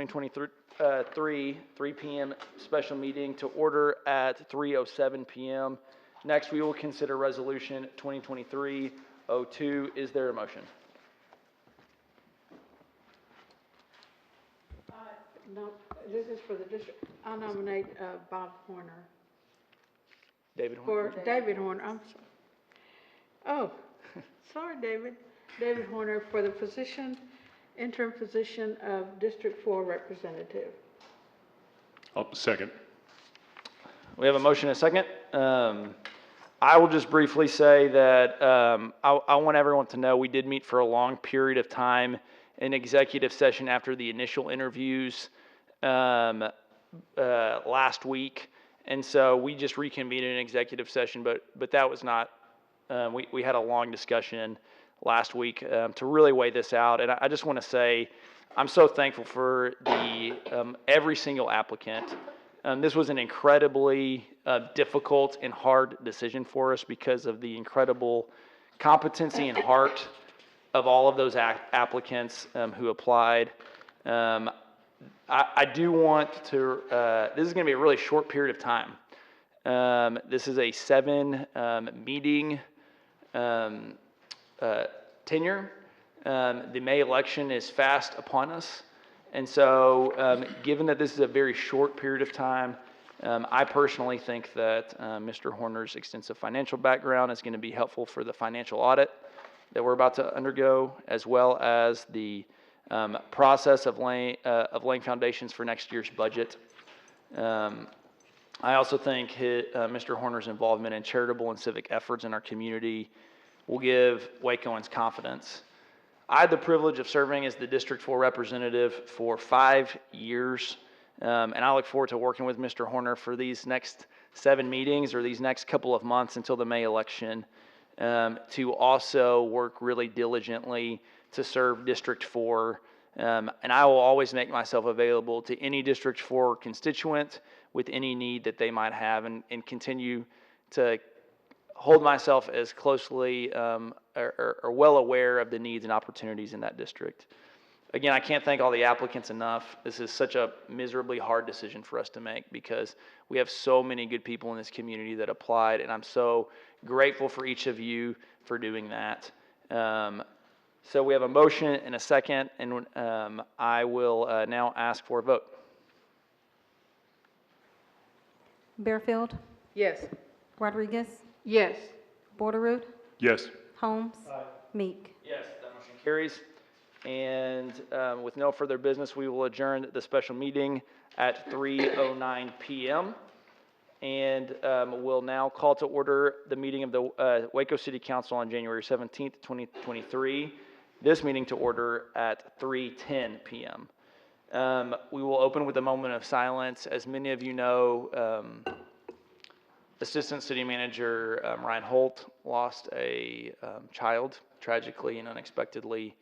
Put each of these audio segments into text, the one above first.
2023, 3 p.m. special meeting to order at 3:07 p.m. Next, we will consider Resolution 2023-02. Is there a motion? No, this is for the district. I'll nominate Bob Horner. David Horner? For David Horner, oh, sorry, David. David Horner for the position, interim position of District 4 representative. Oh, second. We have a motion and a second. I will just briefly say that I want everyone to know we did meet for a long period of time in executive session after the initial interviews last week. And so we just reconvened in an executive session, but that was not, we had a long discussion last week to really weigh this out. And I just want to say, I'm so thankful for every single applicant. This was an incredibly difficult and hard decision for us because of the incredible competency and heart of all of those applicants who applied. I do want to, this is going to be a really short period of time. This is a 7 meeting tenure. The May election is fast upon us. And so given that this is a very short period of time, I personally think that Mr. Horner's extensive financial background is going to be helpful for the financial audit that we're about to undergo, as well as the process of laying foundations for next year's budget. I also think Mr. Horner's involvement in charitable and civic efforts in our community will give Wacoans confidence. I had the privilege of serving as the District 4 representative for 5 years, and I look forward to working with Mr. Horner for these next 7 meetings or these next couple of months until the May election to also work really diligently to serve District 4. And I will always make myself available to any District 4 constituent with any need that they might have and continue to hold myself as closely or well aware of the needs and opportunities in that district. Again, I can't thank all the applicants enough. This is such a miserably hard decision for us to make because we have so many good people in this community that applied, and I'm so grateful for each of you for doing that. So we have a motion and a second, and I will now ask for a vote. Bearfield, Yes. Rodriguez, Yes. Borderoot, Yes. Holmes, Meek. Yes, that motion carries. And with no further business, we will adjourn the special meeting at 3:09 p.m. And we'll now call to order the meeting of the Waco City Council on January 17th, 2023. This meeting to order at 3:10 p.m. We will open with a moment of silence. As many of you know, Assistant City Manager Ryan Holt lost a child tragically and unexpectedly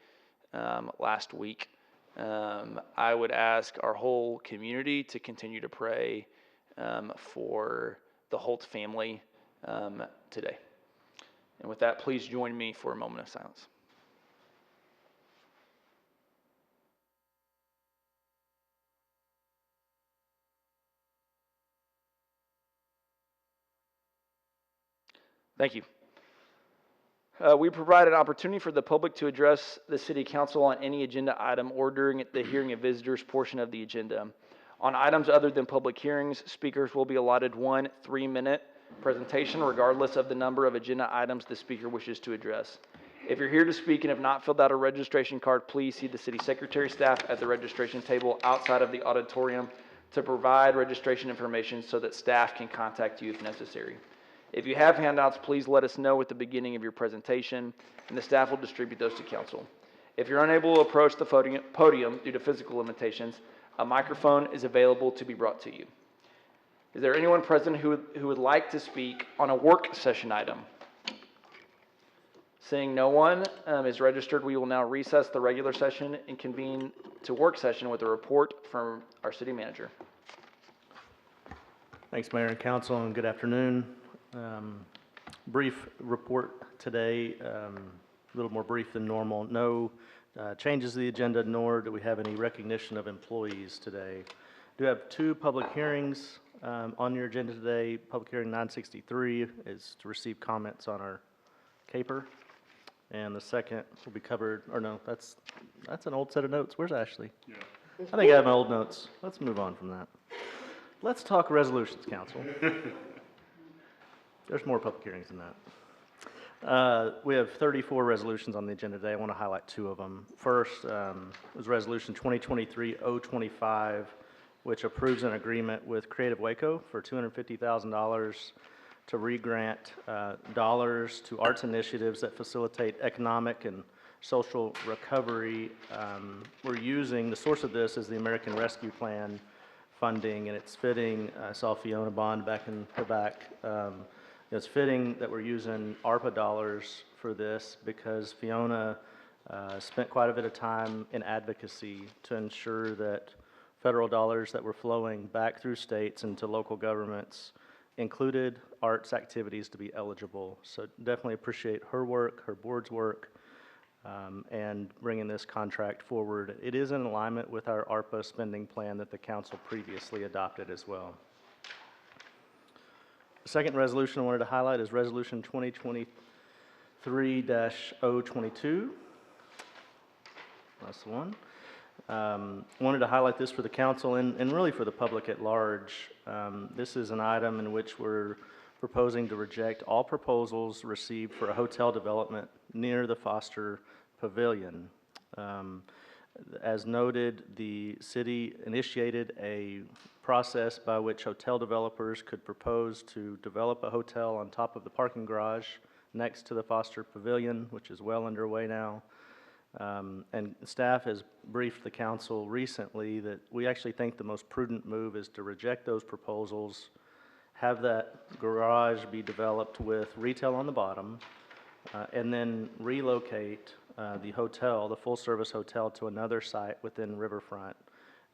last week. I would ask our whole community to continue to pray for the Holt family today. And with that, please join me for a moment of silence. Thank you. We provide an opportunity for the public to address the City Council on any agenda item or during the hearing of visitors portion of the agenda. On items other than public hearings, speakers will be allotted 1 3-minute presentation regardless of the number of agenda items the speaker wishes to address. If you're here to speak and have not filled out a registration card, please see the City Secretary staff at the registration table outside of the auditorium to provide registration information so that staff can contact you if necessary. If you have handouts, please let us know at the beginning of your presentation, and the staff will distribute those to council. If you're unable to approach the podium due to physical limitations, a microphone is available to be brought to you. Is there anyone present who would like to speak on a work session item? Seeing no one is registered, we will now recess the regular session and convene to work session with a report from our city manager. Thanks, Mayor and Council, and good afternoon. Brief report today, a little more brief than normal. No changes to the agenda, nor do we have any recognition of employees today. Do have two public hearings on your agenda today. Public hearing 963 is to receive comments on our CAPER. And the second will be covered, or no, that's an old set of notes. Where's Ashley? Yeah. I think I have my old notes. Let's move on from that. Let's talk resolutions, council. There's more public hearings than that. We have 34 resolutions on the agenda today. I want to highlight two of them. First was Resolution 2023-025, which approves an agreement with Creative Waco for $250,000 to re-grant dollars to arts initiatives that facilitate economic and social recovery. We're using, the source of this is the American Rescue Plan funding, and it's fitting, I saw Fiona Bond back in the back. It's fitting that we're using ARPA dollars for this because Fiona spent quite a bit of time in advocacy to ensure that federal dollars that were flowing back through states and to local governments included arts activities to be eligible. So definitely appreciate her work, her board's work, and bringing this contract forward. It is in alignment with our ARPA spending plan that the council previously adopted as well. The second resolution I wanted to highlight is Resolution 2023-022. That's the one. Wanted to highlight this for the council and really for the public at large. This is an item in which we're proposing to reject all proposals received for a hotel development near the Foster Pavilion. As noted, the city initiated a process by which hotel developers could propose to develop a hotel on top of the parking garage next to the Foster Pavilion, which is well underway now. And staff has briefed the council recently that we actually think the most prudent move is to reject those proposals, have that garage be developed with retail on the bottom, and then relocate the hotel, the full-service hotel, to another site within Riverfront.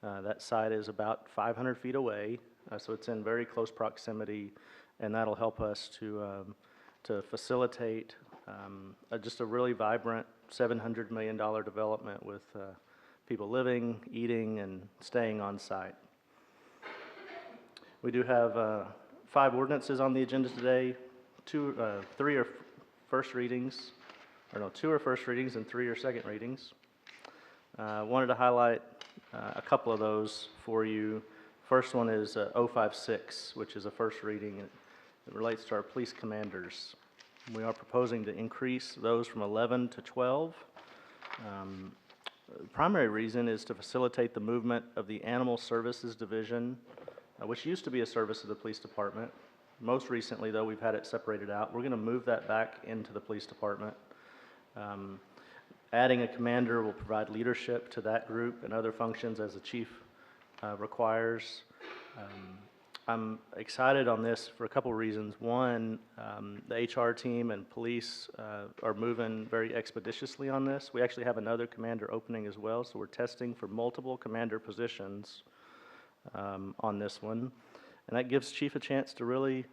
That site is about 500 feet away, so it's in very close proximity, and that'll help us to facilitate just a really vibrant $700 million development with people living, eating, and staying on site. We do have 5 ordinances on the agenda today. 2 are first readings, or no, 2 are first readings and 3 are second readings. Wanted to highlight a couple of those for you. First one is 056, which is a first reading. It relates to our police commanders. We are proposing to increase those from 11 to 12. The primary reason is to facilitate the movement of the Animal Services Division, which used to be a service of the police department. Most recently, though, we've had it separated out. We're going to move that back into the police department. Adding a commander will provide leadership to that group and other functions as the chief requires. I'm excited on this for a couple of reasons. One, the HR team and police are moving very expeditiously on this. We actually have another commander opening as well, so we're testing for multiple commander positions on this one. And that gives chief a chance to really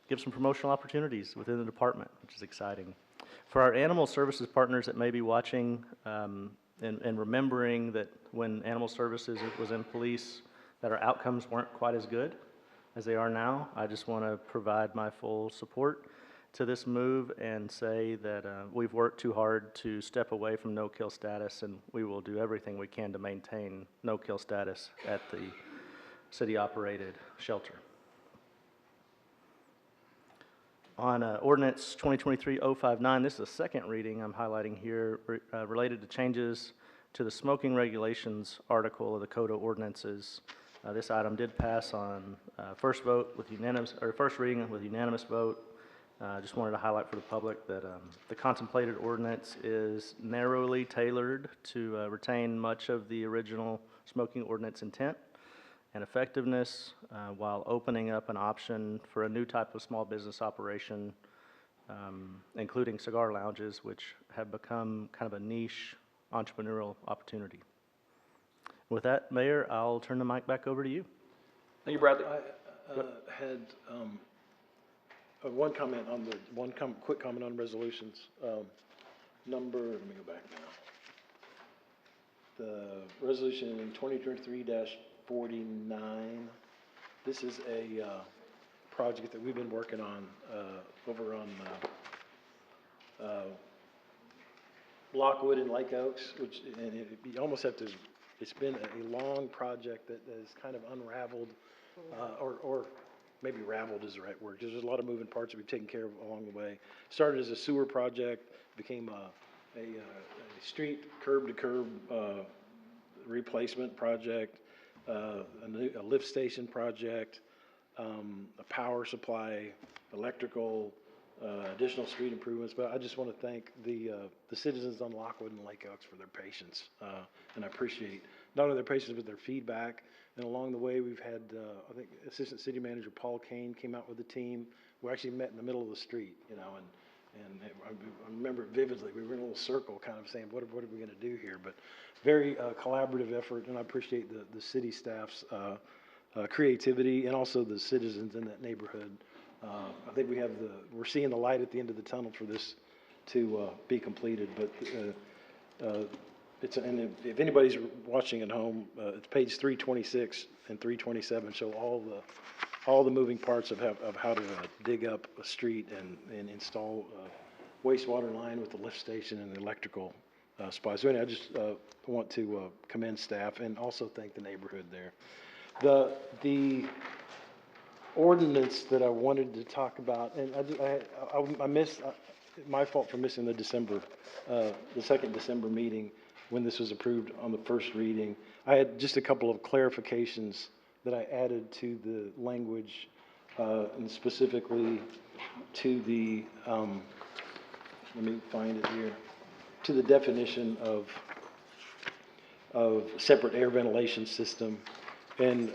give some promotional opportunities within the department, which is exciting. For our animal services partners that may be watching and remembering that when animal services was in police, that our outcomes weren't quite as good as they are now, I just want to provide my full support to this move and say that we've worked too hard to step away from no-kill status, and we will do everything we can to maintain no-kill status at the city-operated shelter. On Ordinance 2023-059, this is the second reading I'm highlighting here related to changes to the smoking regulations article of the Code of Ordinances. This item did pass on first reading with unanimous vote. Just wanted to highlight for the public that the contemplated ordinance is narrowly tailored to retain much of the original smoking ordinance intent and effectiveness while opening up an option for a new type of small business operation, including cigar lounges, which have become kind of a niche entrepreneurial opportunity. With that, Mayor, I'll turn the mic back over to you. Thank you, Bradley. I had one comment on quick comment on resolutions. Let me go back now. the resolution 2023-49. This is a project that we've been working on over on Lockwood and Lake Oaks, which, and you almost have to, it's been a long project that has kind of unraveled, or maybe raveled is the right word, because there's a lot of moving parts that we've taken care of along the way. Started as a sewer project, became a street curb-to-curb replacement project, a lift station project, a power supply, electrical, additional street improvements. But I just want to thank the citizens on Lockwood and Lake Oaks for their patience. And I appreciate not only their patience, but their feedback. And along the way, we've had, I think, Assistant City Manager Paul Kane came out with the team. We actually met in the middle of the street, you know, and I remember it vividly. We were in a little circle kind of saying, what are we going to do here? But very collaborative effort, and I appreciate the city staff's creativity and also the citizens in that neighborhood. I think we're seeing the light at the end of the tunnel for this to be completed. But and if anybody's watching at home, it's page 326 and 327 show all the moving parts of how to dig up a street and install a wastewater line with the lift station and the electrical supply. So anyway, I just want to commend staff and also thank the neighborhood there. The ordinance that I wanted to talk about, and I missed, my fault for missing the second December meeting when this was approved on the first reading. I had just a couple of clarifications that I added to the language, and specifically to the, let me find it here, to the definition of separate air ventilation system. And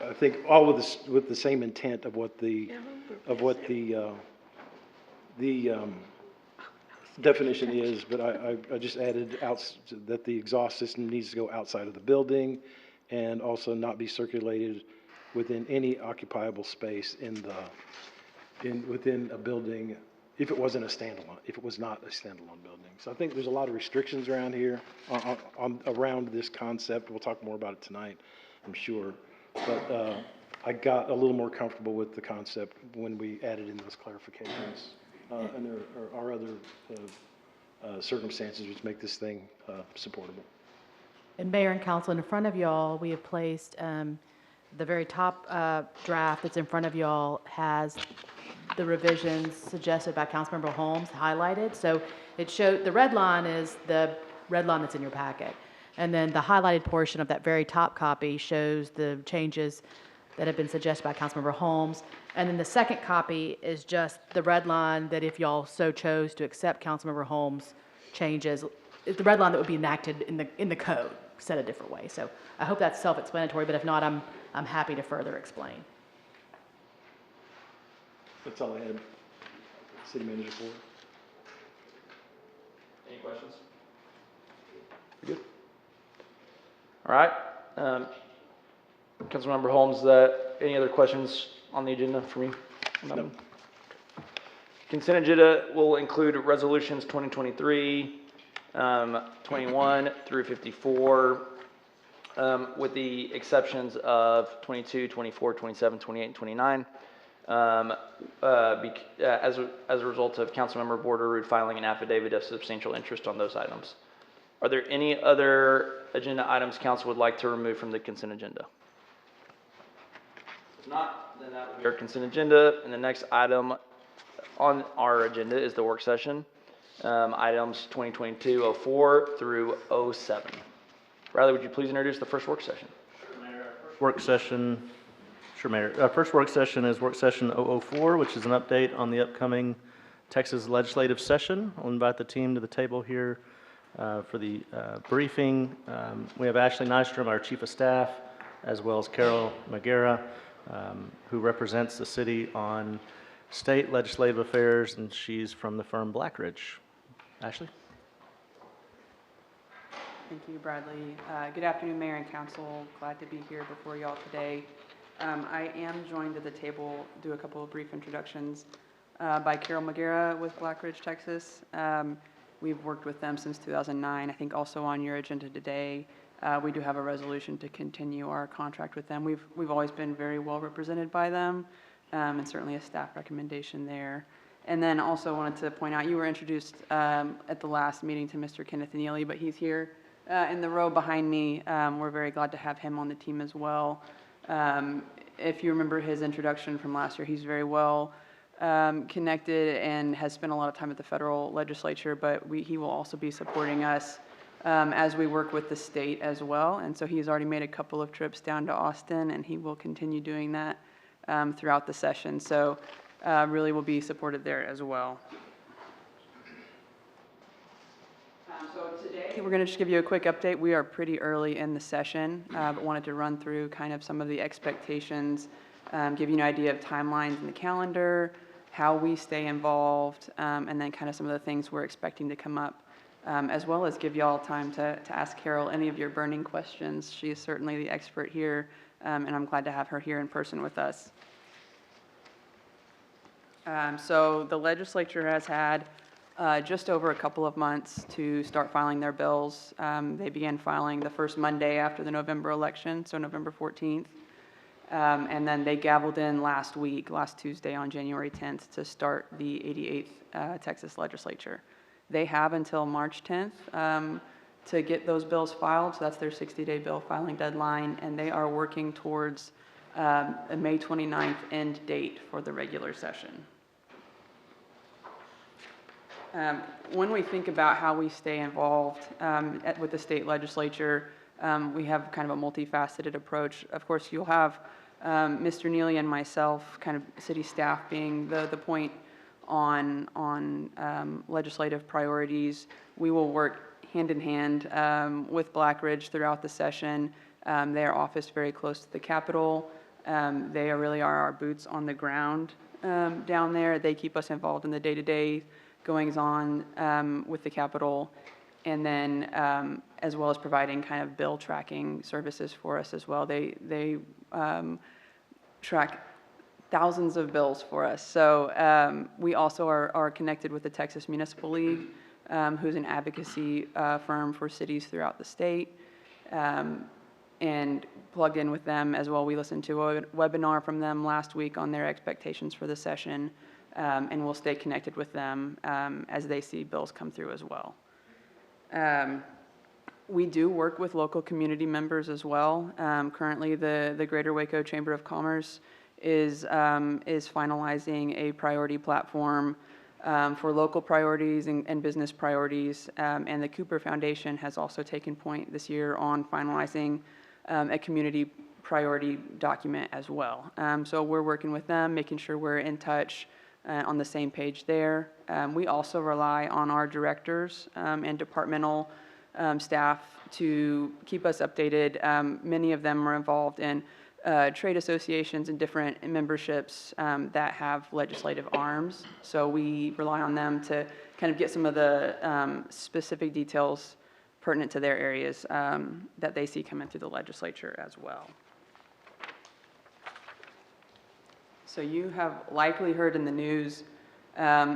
I think all with the same intent of what the definition is, but I just added that the exhaust system needs to go outside of the building and also not be circulated within any occupiable space within a building if it wasn't a standalone, if it was not a standalone building. So I think there's a lot of restrictions around here around this concept. We'll talk more about it tonight, I'm sure. But I got a little more comfortable with the concept when we added in those clarifications. And there are other circumstances which make this thing supportable. And Mayor and Council, in front of y'all, we have placed the very top draft that's in front of y'all has the revisions suggested by Councilmember Holmes highlighted. So it showed, the red line is the red line that's in your packet. And then the highlighted portion of that very top copy shows the changes that have been suggested by Councilmember Holmes. And then the second copy is just the red line that if y'all so chose to accept Councilmember Holmes' changes, it's the red line that would be enacted in the code, said a different way. So I hope that's self-explanatory, but if not, I'm happy to further explain. That's all I had. City Manager Ford. Any questions? Good. All right. Councilmember Holmes, any other questions on the agenda for me? No. Consent agenda will include resolutions 2023, 21 through 54, with the exceptions of 22, 24, 27, 28, and 29. As a result of Councilmember Borderoud filing an affidavit of substantial interest on those items. Are there any other agenda items council would like to remove from the consent agenda? If not, then that will be our consent agenda. And the next item on our agenda is the work session. Items 2022-04 through 07. Riley, would you please introduce the first work session? Work session, sure, Mayor. First work session is work session 004, which is an update on the upcoming Texas legislative session. I'll invite the team to the table here for the briefing. We have Ashley Nystrom, our Chief of Staff, as well as Carol Magera, who represents the city on state legislative affairs, and she's from the firm Blackridge. Ashley? Thank you, Bradley. Good afternoon, Mayor and Council. Glad to be here before y'all today. I am joined at the table, do a couple of brief introductions, by Carol Magera with Blackridge, Texas. We've worked with them since 2009. I think also on your agenda today, we do have a resolution to continue our contract with them. We've always been very well represented by them, and certainly a staff recommendation there. And then also wanted to point out, you were introduced at the last meeting to Mr. Kenneth Neely, but he's here in the row behind me. We're very glad to have him on the team as well. If you remember his introduction from last year, he's very well connected and has spent a lot of time at the federal legislature, but he will also be supporting us as we work with the state as well. And so he's already made a couple of trips down to Austin, and he will continue doing that throughout the session. So really will be supported there as well. So today, we're going to just give you a quick update. We are pretty early in the session, but wanted to run through kind of some of the expectations, give you an idea of timelines in the calendar, how we stay involved, and then kind of some of the things we're expecting to come up, as well as give you all time to ask Carol any of your burning questions. She is certainly the expert here, and I'm glad to have her here in person with us. So the legislature has had just over a couple of months to start filing their bills. They began filing the first Monday after the November election, so November 14th. And then they gavelled in last Tuesday on January 10th, to start the 88th Texas legislature. They have until March 10th to get those bills filed, so that's their 60-day bill filing deadline, and they are working towards a May 29th end date for the regular session. When we think about how we stay involved with the state legislature, we have kind of a multifaceted approach. Of course, you'll have Mr. Neely and myself, kind of city staff, being the point on legislative priorities. We will work hand in hand with Black Ridge throughout the session. Their office very close to the Capitol. They really are our boots on the ground down there. They keep us involved in the day-to-day goings-on with the Capitol, and then as well as providing kind of bill tracking services for us as well. They track thousands of bills for us. So we also are connected with the Texas Municipal League, who's an advocacy firm for cities throughout the state, and plugged in with them as well. We listened to a webinar from them last week on their expectations for the session, and we'll stay connected with them as they see bills come through as well. We do work with local community members as well. Currently, the Greater Waco Chamber of Commerce is finalizing a priority platform for local priorities and business priorities, and the Cooper Foundation has also taken point this year on finalizing a community priority document as well. So we're working with them, making sure we're in touch on the same page there. We also rely on our directors and departmental staff to keep us updated. Many of them are involved in trade associations and different memberships that have legislative arms. So we rely on them to kind of get some of the specific details pertinent to their areas that they see coming through the legislature as well. So you have likely heard in the news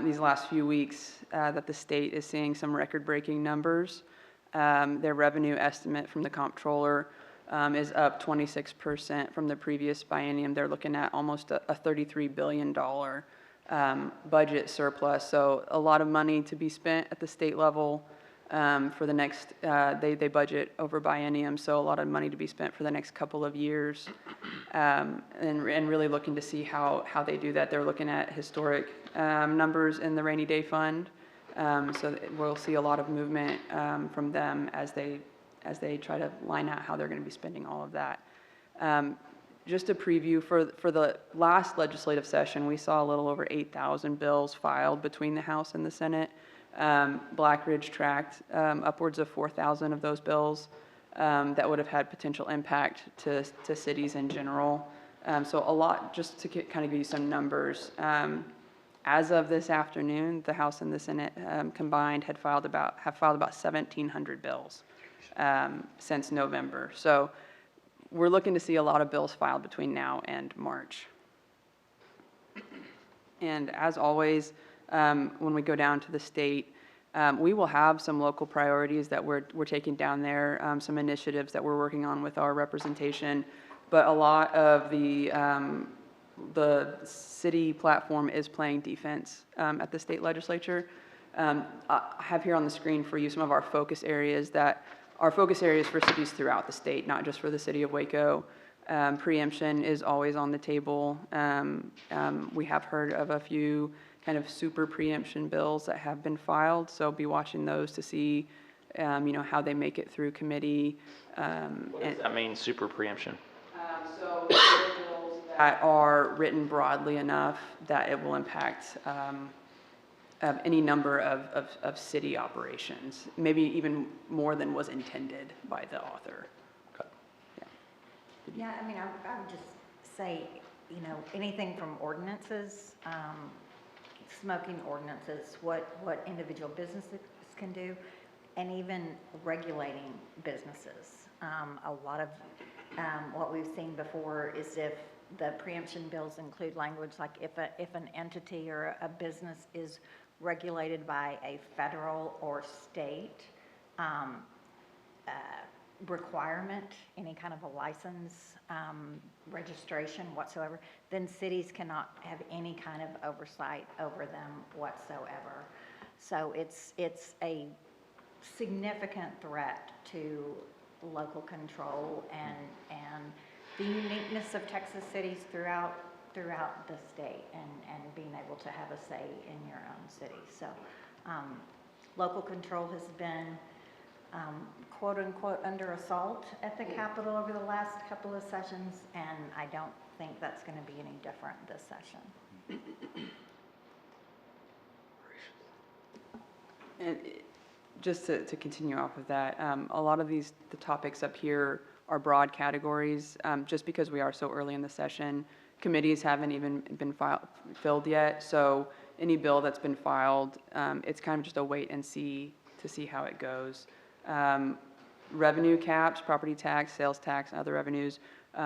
these last few weeks that the state is seeing some record-breaking numbers. Their revenue estimate from the comptroller is up 26% from the previous biennium. They're looking at almost a $33 billion budget surplus. So a lot of money to be spent at the state level for the next, they budget over biennium, so a lot of money to be spent for the next couple of years, and really looking to see how they do that. They're looking at historic numbers in the rainy day fund, so we'll see a lot of movement from them as they try to line out how they're going to be spending all of that. Just a preview, for the last legislative session, we saw a little over 8,000 bills filed between the House and the Senate. Black Ridge tracked upwards of 4,000 of those bills that would have had potential impact to cities in general. So a lot, just to kind of give you some numbers. As of this afternoon, the House and the Senate combined have filed about 1,700 bills since November. So we're looking to see a lot of bills filed between now and March. And as always, when we go down to the state, We will have some local priorities that we're taking down there, some initiatives that we're working on with our representation, but a lot of the city platform is playing defense at the state legislature. I have here on the screen for you some of our focus areas that are focus areas for cities throughout the state, not just for the city of Waco. Preemption is always on the table. We have heard of a few kind of super preemption bills that have been filed, so be watching those to see, how they make it through committee. What does that mean, super preemption? So there are bills that are written broadly enough that it will impact any number of city operations, maybe even more than was intended by the author. Yeah, I mean, I would just say, anything from ordinances, smoking ordinances, what individual businesses can do, and even regulating businesses. A lot of what we've seen before is if the preemption bills include language like if an entity or a business is regulated by a federal or state requirement, any kind of a license, registration whatsoever, then cities cannot have any kind of oversight over them whatsoever. So it's a significant threat to local control and the uniqueness of Texas cities throughout the state and being able to have a say in your own city. So local control has been quote unquote under assault at the Capitol over the last couple of sessions, and I don't think that's going to be any different this session. And just to continue off of that, a lot of the topics up here are broad categories. Just because we are so early in the session, committees haven't even been filled yet. So any bill that's been filed, it's kind of just a wait and see to see how it goes. Revenue caps, property tax, sales tax, and other revenues,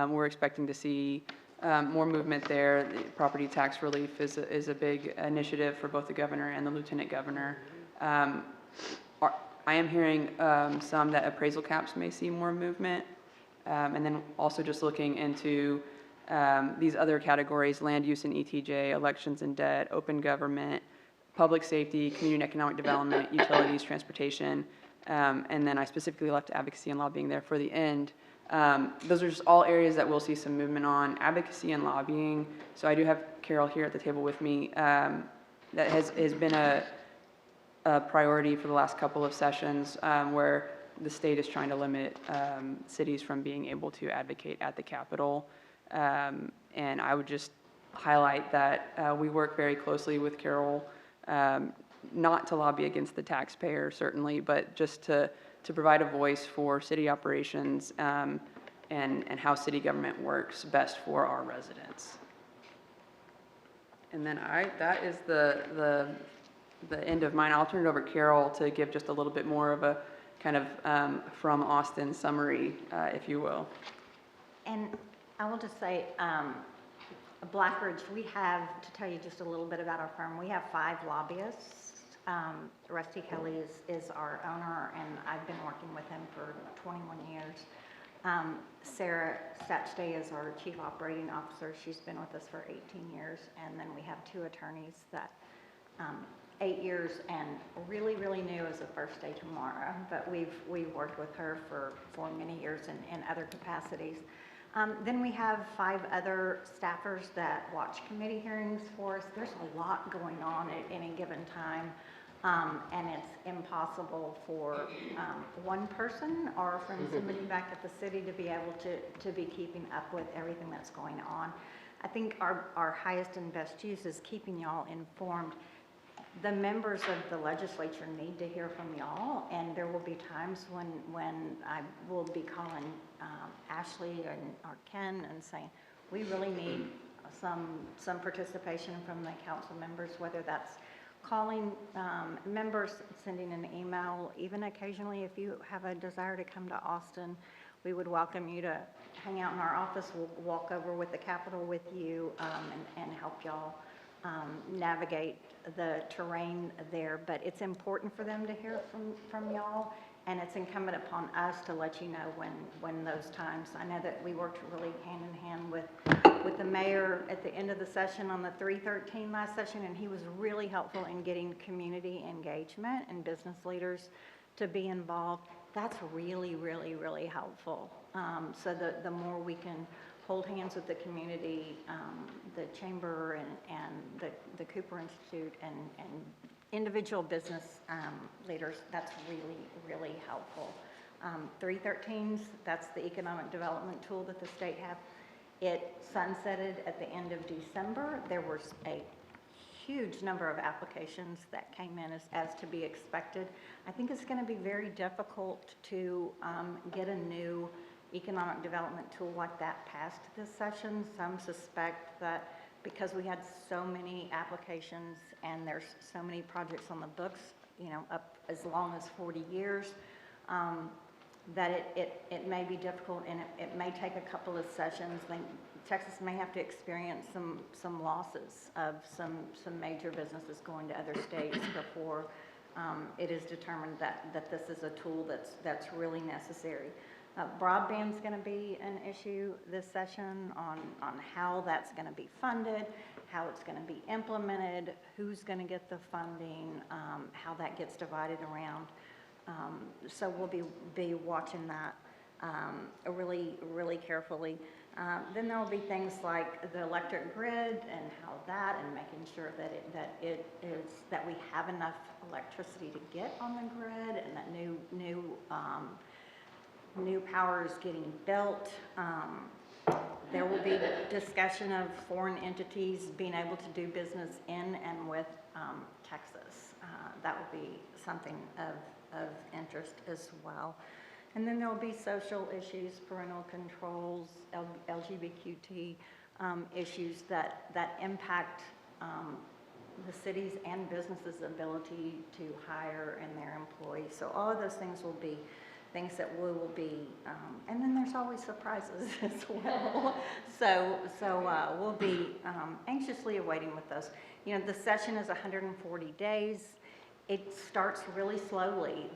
we're expecting to see more movement there. The property tax relief is a big initiative for both the governor and the lieutenant governor. I am hearing some that appraisal caps may see more movement. And then also just looking into these other categories: land use and ETJ, elections and debt, open government, public safety, community and economic development, utilities, transportation. And then I specifically left advocacy and lobbying there for the end. Those are just all areas that we'll see some movement on. Advocacy and lobbying. So I do have Carol here at the table with me. That has been a priority for the last couple of sessions, where the state is trying to limit cities from being able to advocate at the Capitol. And I would just highlight that we work very closely with Carol, not to lobby against the taxpayer, certainly, but just to provide a voice for city operations and how city government works best for our residents. And then that is the end of mine. I'll turn it over to Carol to give just a little bit more of a kind of from Austin summary, if you will. And I will just say, Blackridge, we have, to tell you just a little bit about our firm, we have 5 lobbyists. Rusty Kelly is our owner, and I've been working with him for 21 years. Sarah Satchday is our chief operating officer. She's been with us for 18 years. And then we have 2 attorneys that 8 years and really, really new as the first day tomorrow. But we've worked with her for many years in other capacities. Then we have 5 other staffers that watch committee hearings for us. There's a lot going on at any given time, and it's impossible for one person or from somebody back at the city to be able to be keeping up with everything that's going on. I think our highest and best use is keeping y'all informed. The members of the legislature need to hear from y'all, and there will be times when I will be calling Ashley or Ken and saying, we really need some participation from the council members, whether that's calling members, sending an email, even occasionally if you have a desire to come to Austin, we would welcome you to hang out in our office. We'll walk over with the Capitol with you and help y'all navigate the terrain there, but it's important for them to hear from y'all, and it's incumbent upon us to let you know when those times. I know that we worked really hand in hand with the mayor at the end of the session on the 313 last session, and he was really helpful in getting community engagement and business leaders to be involved. That's really, really, really helpful. So the more we can hold hands with the community, the chamber and the Cooper Institute and individual business leaders, that's really, really helpful. 313s, that's the economic development tool that the state have. It sunsetted at the end of December. There was a huge number of applications that came in as to be expected. I think it's going to be very difficult to get a new economic development tool like that passed this session. Some suspect that because we had so many applications and there's so many projects on the books, you know, up as long as 40 years, that it may be difficult, and it may take a couple of sessions. Texas may have to experience some losses of some major businesses going to other states before it is determined that this is a tool that's really necessary. Broadband's going to be an issue this session on how that's going to be funded, how it's going to be implemented, who's going to get the funding, how that gets divided around. So we'll be watching that really, really carefully. Then there will be things like the electric grid and how that, and making sure that we have enough electricity to get on the grid, and that new power is getting built. There will be discussion of foreign entities being able to do business in and with Texas. That will be something of interest as well. And then there will be social issues, parental controls, LGBTQ issues that impact the cities and businesses' ability to hire and their employees. So all of those things will be things that we will be, and then there's always surprises as well. So we'll be anxiously awaiting with those. You know, the session is 140 days. It starts really slowly.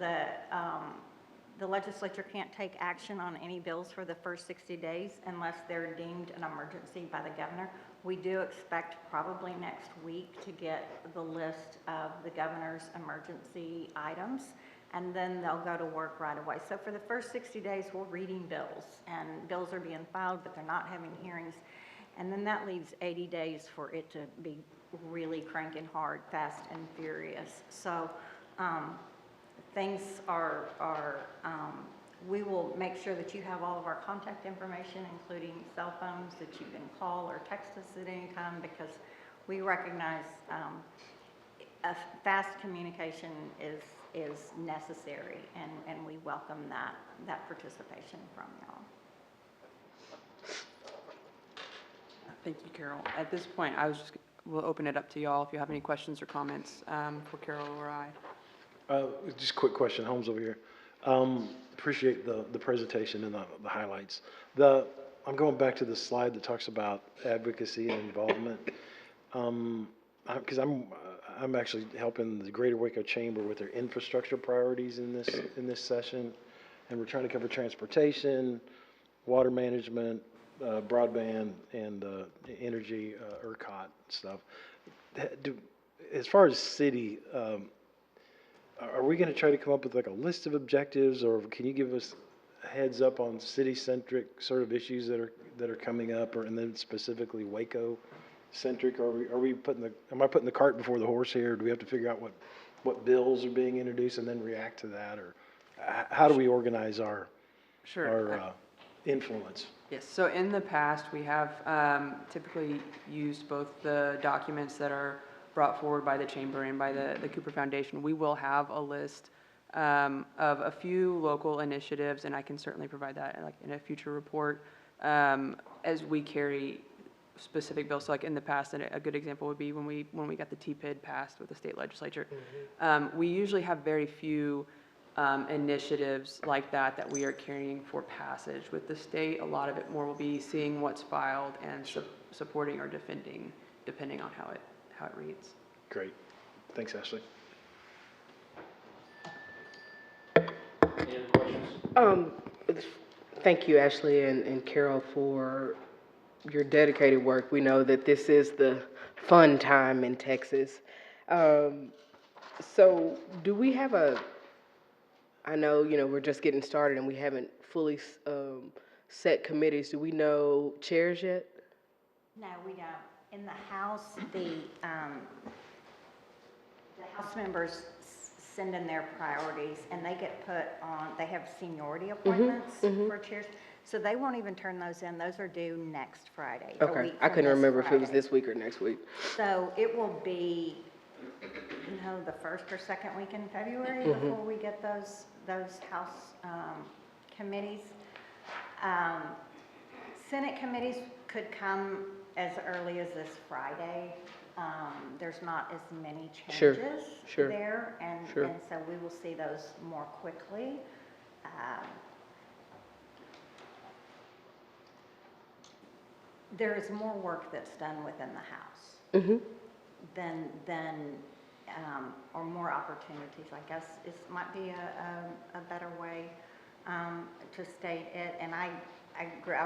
The legislature can't take action on any bills for the first 60 days unless they're deemed an emergency by the governor. We do expect probably next week to get the list of the governor's emergency items, and then they'll go to work right away. So for the first 60 days, we're reading bills, and bills are being filed, but they're not having hearings. And then that leaves 80 days for it to be really cranking hard, fast and furious. So things are we will make sure that you have all of our contact information, including cell phones that you can call or text us at any time, because we recognize a fast communication is necessary, and we welcome that participation from y'all. Thank you, Carol. At this point, we'll open it up to y'all if you have any questions or comments for Carol or I. Just a quick question, Holmes over here. Appreciate the presentation and the highlights. I'm going back to the slide that talks about advocacy and involvement. Because I'm actually helping the Greater Waco Chamber with their infrastructure priorities in this session, and we're trying to cover transportation, water management, broadband, and energy, ERCOT stuff. As far as city, are we going to try to come up with like a list of objectives, or can you give us a heads up on city-centric sort of issues that are coming up, and then specifically Waco-centric? Am I putting the cart before the horse here? Do we have to figure out what bills are being introduced and then react to that, or how do we organize our influence? Yes, so in the past, we have typically used both the documents that are brought forward by the Chamber and by the Cooper Foundation. We will have a list of a few local initiatives, and I can certainly provide that in a future report as we carry specific bills. So like in the past, and a good example would be when we got the TPID passed with the state legislature. We usually have very few initiatives like that we are carrying for passage with the state. A lot of it more will be seeing what's filed and supporting or defending, depending on how it reads. Great. Thanks, Ashley. Any other questions? Thank you, Ashley and Carol, for your dedicated work. We know that this is the fun time in Texas. So do we have I know, we're just getting started and we haven't fully set committees. Do we know chairs yet? No, we don't. In the House, the House members send in their priorities, and they get put on, they have seniority appointments for chairs, so they won't even turn those in. Those are due next Friday, a Okay, week I from couldn't this remember if it was Friday. this week or next week. So it will be, the first or second week in February before we get those House committees. Senate committees could come as early as this Friday. There's not as many Sure, changes sure, there, and sure. so we will see those more quickly. There is more work that's done within the House than or more opportunities, I guess, might be a better way to state it. And I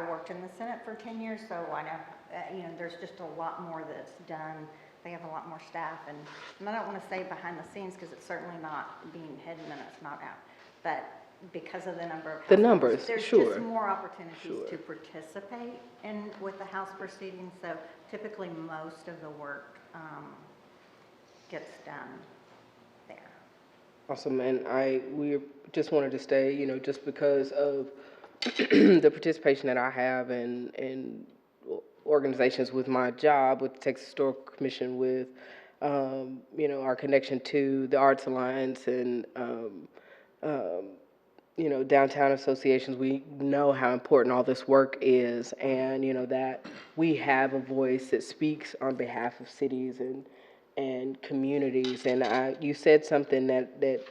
worked in the Senate for 10 years, so I know, there's just a lot more that's done. They have a lot more staff, and I don't want to say behind the scenes, because it's certainly not being hidden and it's not out. But because of the number of The House members, numbers, there's sure. just more opportunities Sure. to participate with the House proceedings. So typically, most of the work gets done there. Awesome, and we just wanted to stay, just because of the participation that I have in organizations with my job, with the Texas Historical Commission, with, our connection to the Arts Alliance and, downtown associations. We know how important all this work is, and, that we have a voice that speaks on behalf of cities and communities. And you said something that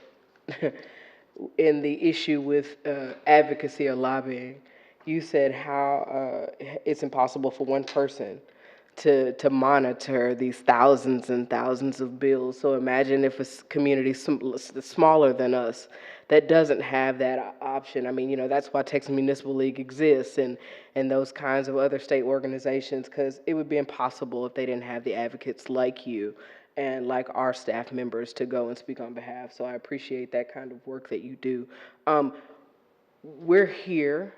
in the issue with advocacy or lobbying, you said how it's impossible for one person to monitor these thousands and thousands of bills. So imagine if a community smaller than us that doesn't have that option. I mean, that's why Texas Municipal League exists and those kinds of other state organizations, because it would be impossible if they didn't have the advocates like you and like our staff members to go and speak on behalf. So I appreciate that kind of work that you do. We're here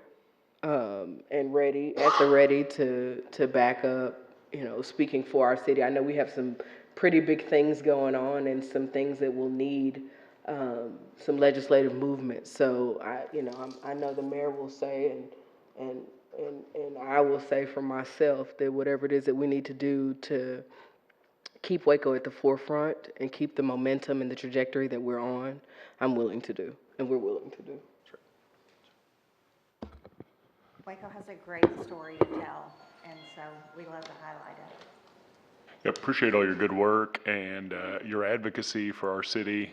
and ready to back up, speaking for our city. I know we have some pretty big things going on and some things that will need some legislative movement. So I know the mayor will say, and I will say for myself, that whatever it is that we need to do to keep Waco at the forefront and keep the momentum and the trajectory that we're on, I'm willing to do, and we're willing to do. Waco has a great story to tell, and so we love to highlight it. Yep, appreciate all your good work and your advocacy for our city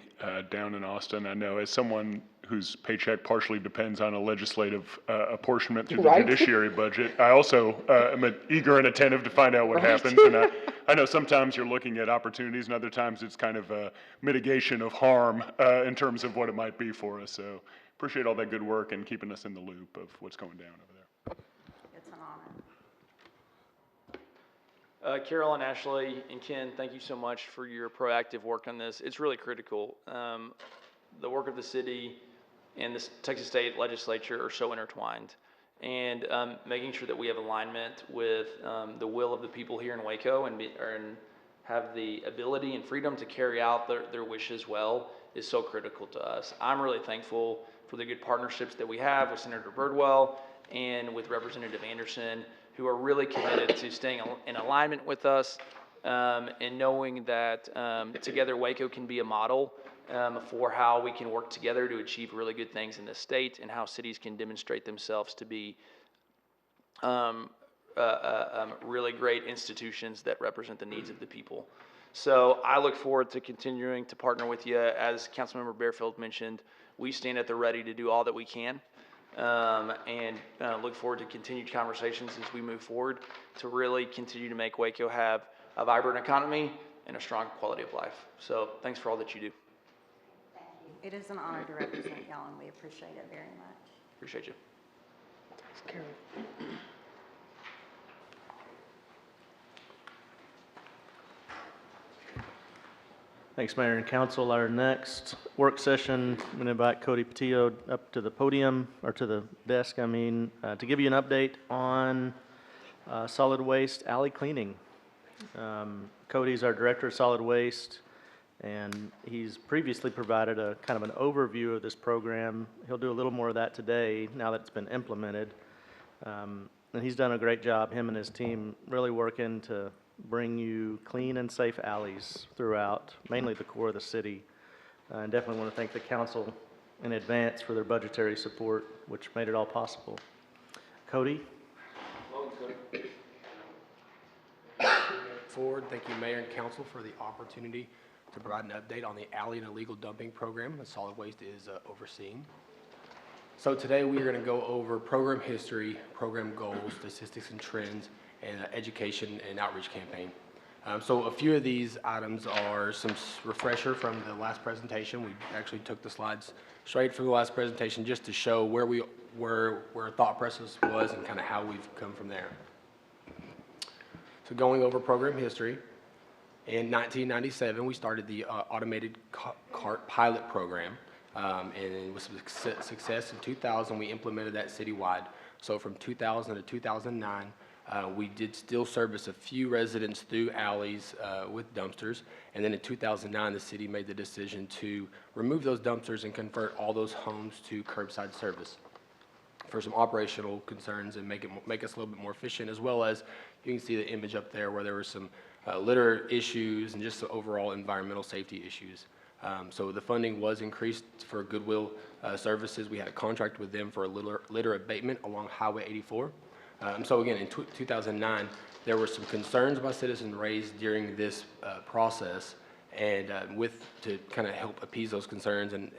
down in Austin. I know as someone whose paycheck partially depends on a legislative apportionment through the Right. judiciary budget, I also am eager and attentive to find out what happens. And I know sometimes you're looking at opportunities and other times it's kind of a mitigation of harm in terms of what it might be for us. So appreciate all that good work and keeping us in the loop of what's going down over there. It's an honor. Carol and Ashley and Ken, thank you so much for your proactive work on this. It's really critical. The work of the city and the Texas State Legislature are so intertwined. And making sure that we have alignment with the will of the people here in Waco and have the ability and freedom to carry out their wishes well is so critical to us. I'm really thankful for the good partnerships that we have with Senator Birdwell and with Representative Anderson, who are really committed to staying in alignment with us and knowing that together Waco can be a model for how we can work together to achieve really good things in this state and how cities can demonstrate themselves to be really great institutions that represent the needs of the people. So I look forward to continuing to partner with you. As Councilmember Barefield mentioned, we stand at the ready to do all that we can. And look forward to continued conversations as we move forward to really continue to make Waco have a vibrant economy and a strong quality of life. So thanks for all that you do. It is an honor to represent y'all, and we appreciate it very much. Appreciate you. Carol. Thanks, Mayor and Council. Our next work session, I'm going to invite Cody Patillo up to the podium, or to the desk, to give you an update on solid waste alley cleaning. Cody's our Director of Solid Waste, and he's previously provided a kind of an overview of this program. He'll do a little more of that today, now that it's been implemented. And he's done a great job, him and his team, really working to bring you clean and safe alleys throughout, mainly the core of the city. And definitely want to thank the council in advance for their budgetary support, which made it all possible. Cody? Forward, thank you, Mayor and Council, for the opportunity to provide an update on the alley and illegal dumping program that Solid Waste is overseeing. So today we are going to go over program history, program goals, statistics and trends, and education and outreach campaign. So a few of these items are some refresher from the last presentation. We actually took the slides straight from the last presentation just to show where we were, where our thought process was, and kind of how we've come from there. So going over program history, in 1997 we started the automated cart pilot program, and with some success in 2000 we implemented that citywide. So from 2000 to 2009 we did still service a few residents through alleys with dumpsters, and then in 2009 the city made the decision to remove those dumpsters and convert all those homes to curbside service for some operational concerns and make us a little bit more efficient, as well as you can see the image up there where there were some litter issues and just the overall environmental safety issues. So the funding was increased for Goodwill Services. We had a contract with them for a litter abatement along Highway 84. So again, in 2009, there were some concerns by citizens raised during this process, and to kind of help appease those concerns and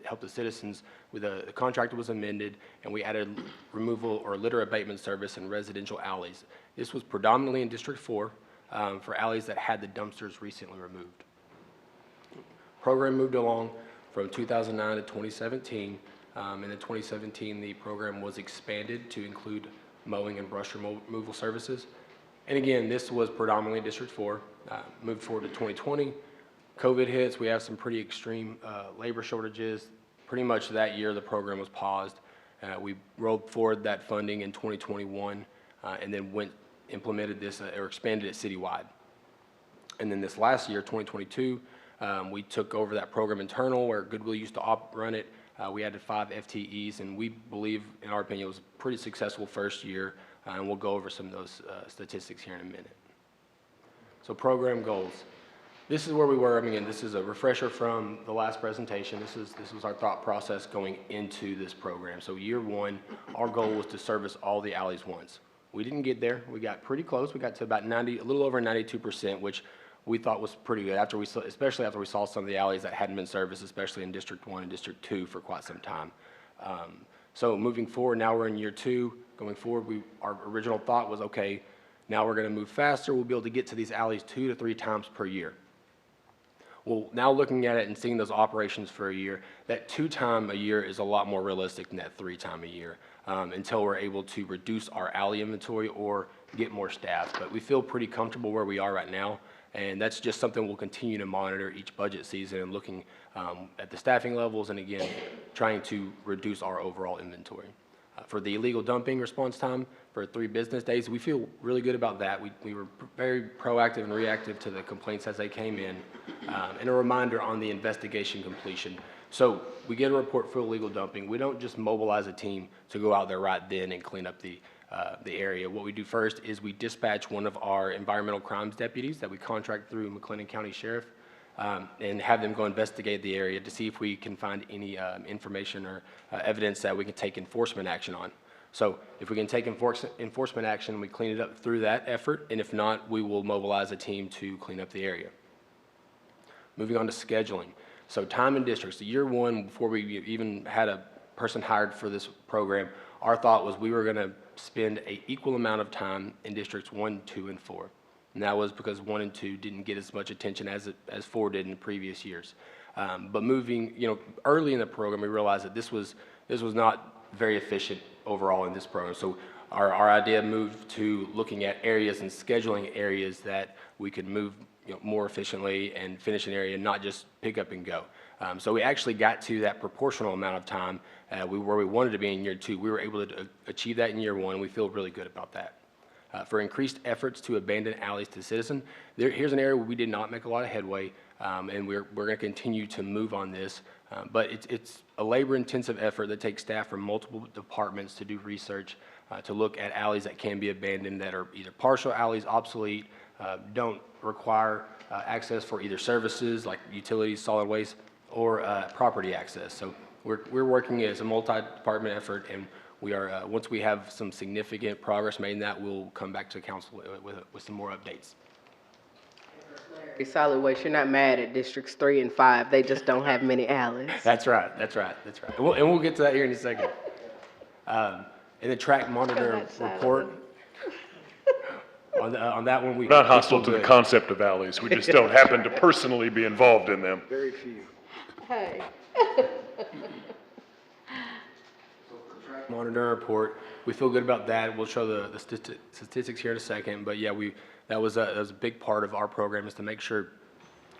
help the citizens, the contract was amended, and we added removal or litter abatement service in residential alleys. This was predominantly in District 4 for alleys that had the dumpsters recently removed. Program moved along from 2009 to 2017, and in 2017 the program was expanded to include mowing and brush removal services. And again, this was predominantly District 4. Moved forward to 2020, COVID hits, we have some pretty extreme labor shortages. Pretty much that year the program was paused. We rolled forward that funding in 2021 and then implemented this or expanded it citywide. And then this last year, 2022, we took over that program internal where Goodwill used to run it. We added 5 FTEs, and we believe, in our opinion, it was a pretty successful first year, and we'll go over some of those statistics here in a minute. So program goals. This is where we were. Again, this is a refresher from the last presentation. This was our thought process going into this program. So year one, our goal was to service all the alleys once. We didn't get there. We got pretty close. We got to about 90, a little over 92%, which we thought was pretty good, especially after we saw some of the alleys that hadn't been serviced, especially in District 1 and District 2 for quite some time. So moving forward, now we're in year 2. Going forward, our original thought was, okay, now we're going to move faster. We'll be able to get to these alleys 2 to 3 times per year. Well, now looking at it and seeing those operations for a year, that 2 times a year is a lot more realistic than that 3 times a year, until we're able to reduce our alley inventory or get more staff. But we feel pretty comfortable where we are right now. And that's just something we'll continue to monitor each budget season and looking at the staffing levels and, again, trying to reduce our overall inventory. For the illegal dumping response time for 3 business days, we feel really good about that. We were very proactive and reactive to the complaints as they came in. And a reminder on the investigation completion. So we get a report for illegal dumping. We don't just mobilize a team to go out there right then and clean up the area. What we do first is we dispatch one of our environmental crimes deputies that we contract through McLennan County Sheriff, and have them go investigate the area to see if we can find any information or evidence that we can take enforcement action on. So if we can take enforcement action, we clean it up through that effort, and if not, we will mobilize a team to clean up the area. Moving on to scheduling. So time and districts. Year 1, before we even had a person hired for this program, our thought was we were going to spend an equal amount of time in districts 1, 2, and 4. and that was because 1 and 2 didn't get as much attention as 4 did in the previous years. But moving, early in the program, we realized that this was not very efficient overall in this program. So our idea moved to looking at areas and scheduling areas that we could move more efficiently and finish an area, not just pick up and go. So we actually got to that proportional amount of time where we wanted to be in year 2. We were able to achieve that in year 1, and we feel really good about that. For increased efforts to abandon alleys to citizen, here's an area where we did not make a lot of headway, and we're going to continue to move on this. But it's a labor-intensive effort that takes staff from multiple departments to do research, to look at alleys that can be abandoned that are either partial alleys, obsolete, don't require access for either services like utilities, solid waste, or property access. So we're working as a multi-department effort, and we are, once we have some significant progress made in that, we'll come back to council with some more updates. Solid waste, you're not mad at districts 3 and 5, they just don't have many alleys. That's right. And we'll get to that here in a second. In the track monitor report, on that one, We're not hostile to the concept of alleys. We just don't happen to personally be involved in them. Very few. Hey. Monitor report, we feel good about that. We'll show the statistics here in a second, but yeah, that was a big part of our program, is to make sure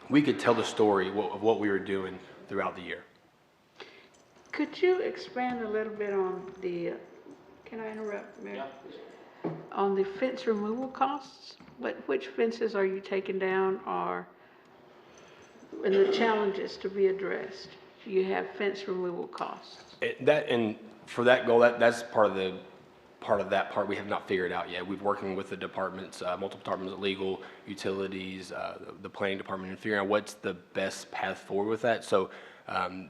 we could tell the story of what we were doing throughout the year. Could you expand a little bit on the, can I interrupt, Mayor? On the fence removal costs? Which fences are you taking down, and the challenges to be addressed? You have fence removal costs. For that goal, that's part of that part we have not figured out yet. We're working with the departments, multiple departments, legal, utilities, the planning department, and figuring out what's the best path forward with that. So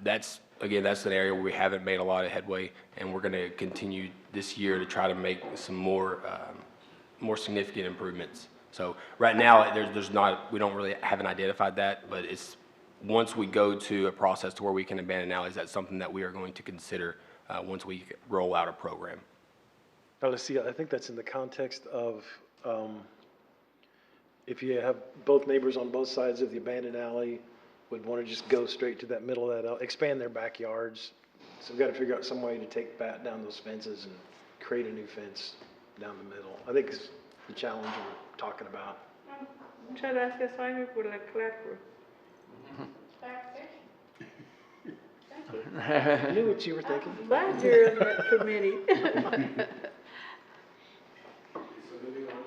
that's an area where we haven't made a lot of headway, and we're going to continue this year to try to make some more significant improvements. So right now, we haven't identified that, but it's once we go to a process to where we can abandon alleys, that's something that we are going to consider once we roll out a program. Now, let's see, I think that's in the context of, if you have both neighbors on both sides of the abandoned alley would want to just go straight to that middle of that alley, expand their backyards. So we've got to figure out some way to take down those fences and create a new fence down the middle. I think it's the challenge we're talking about. Muchas gracias, Jaime, por la clase. I knew what you were thinking. Glad you're on that committee.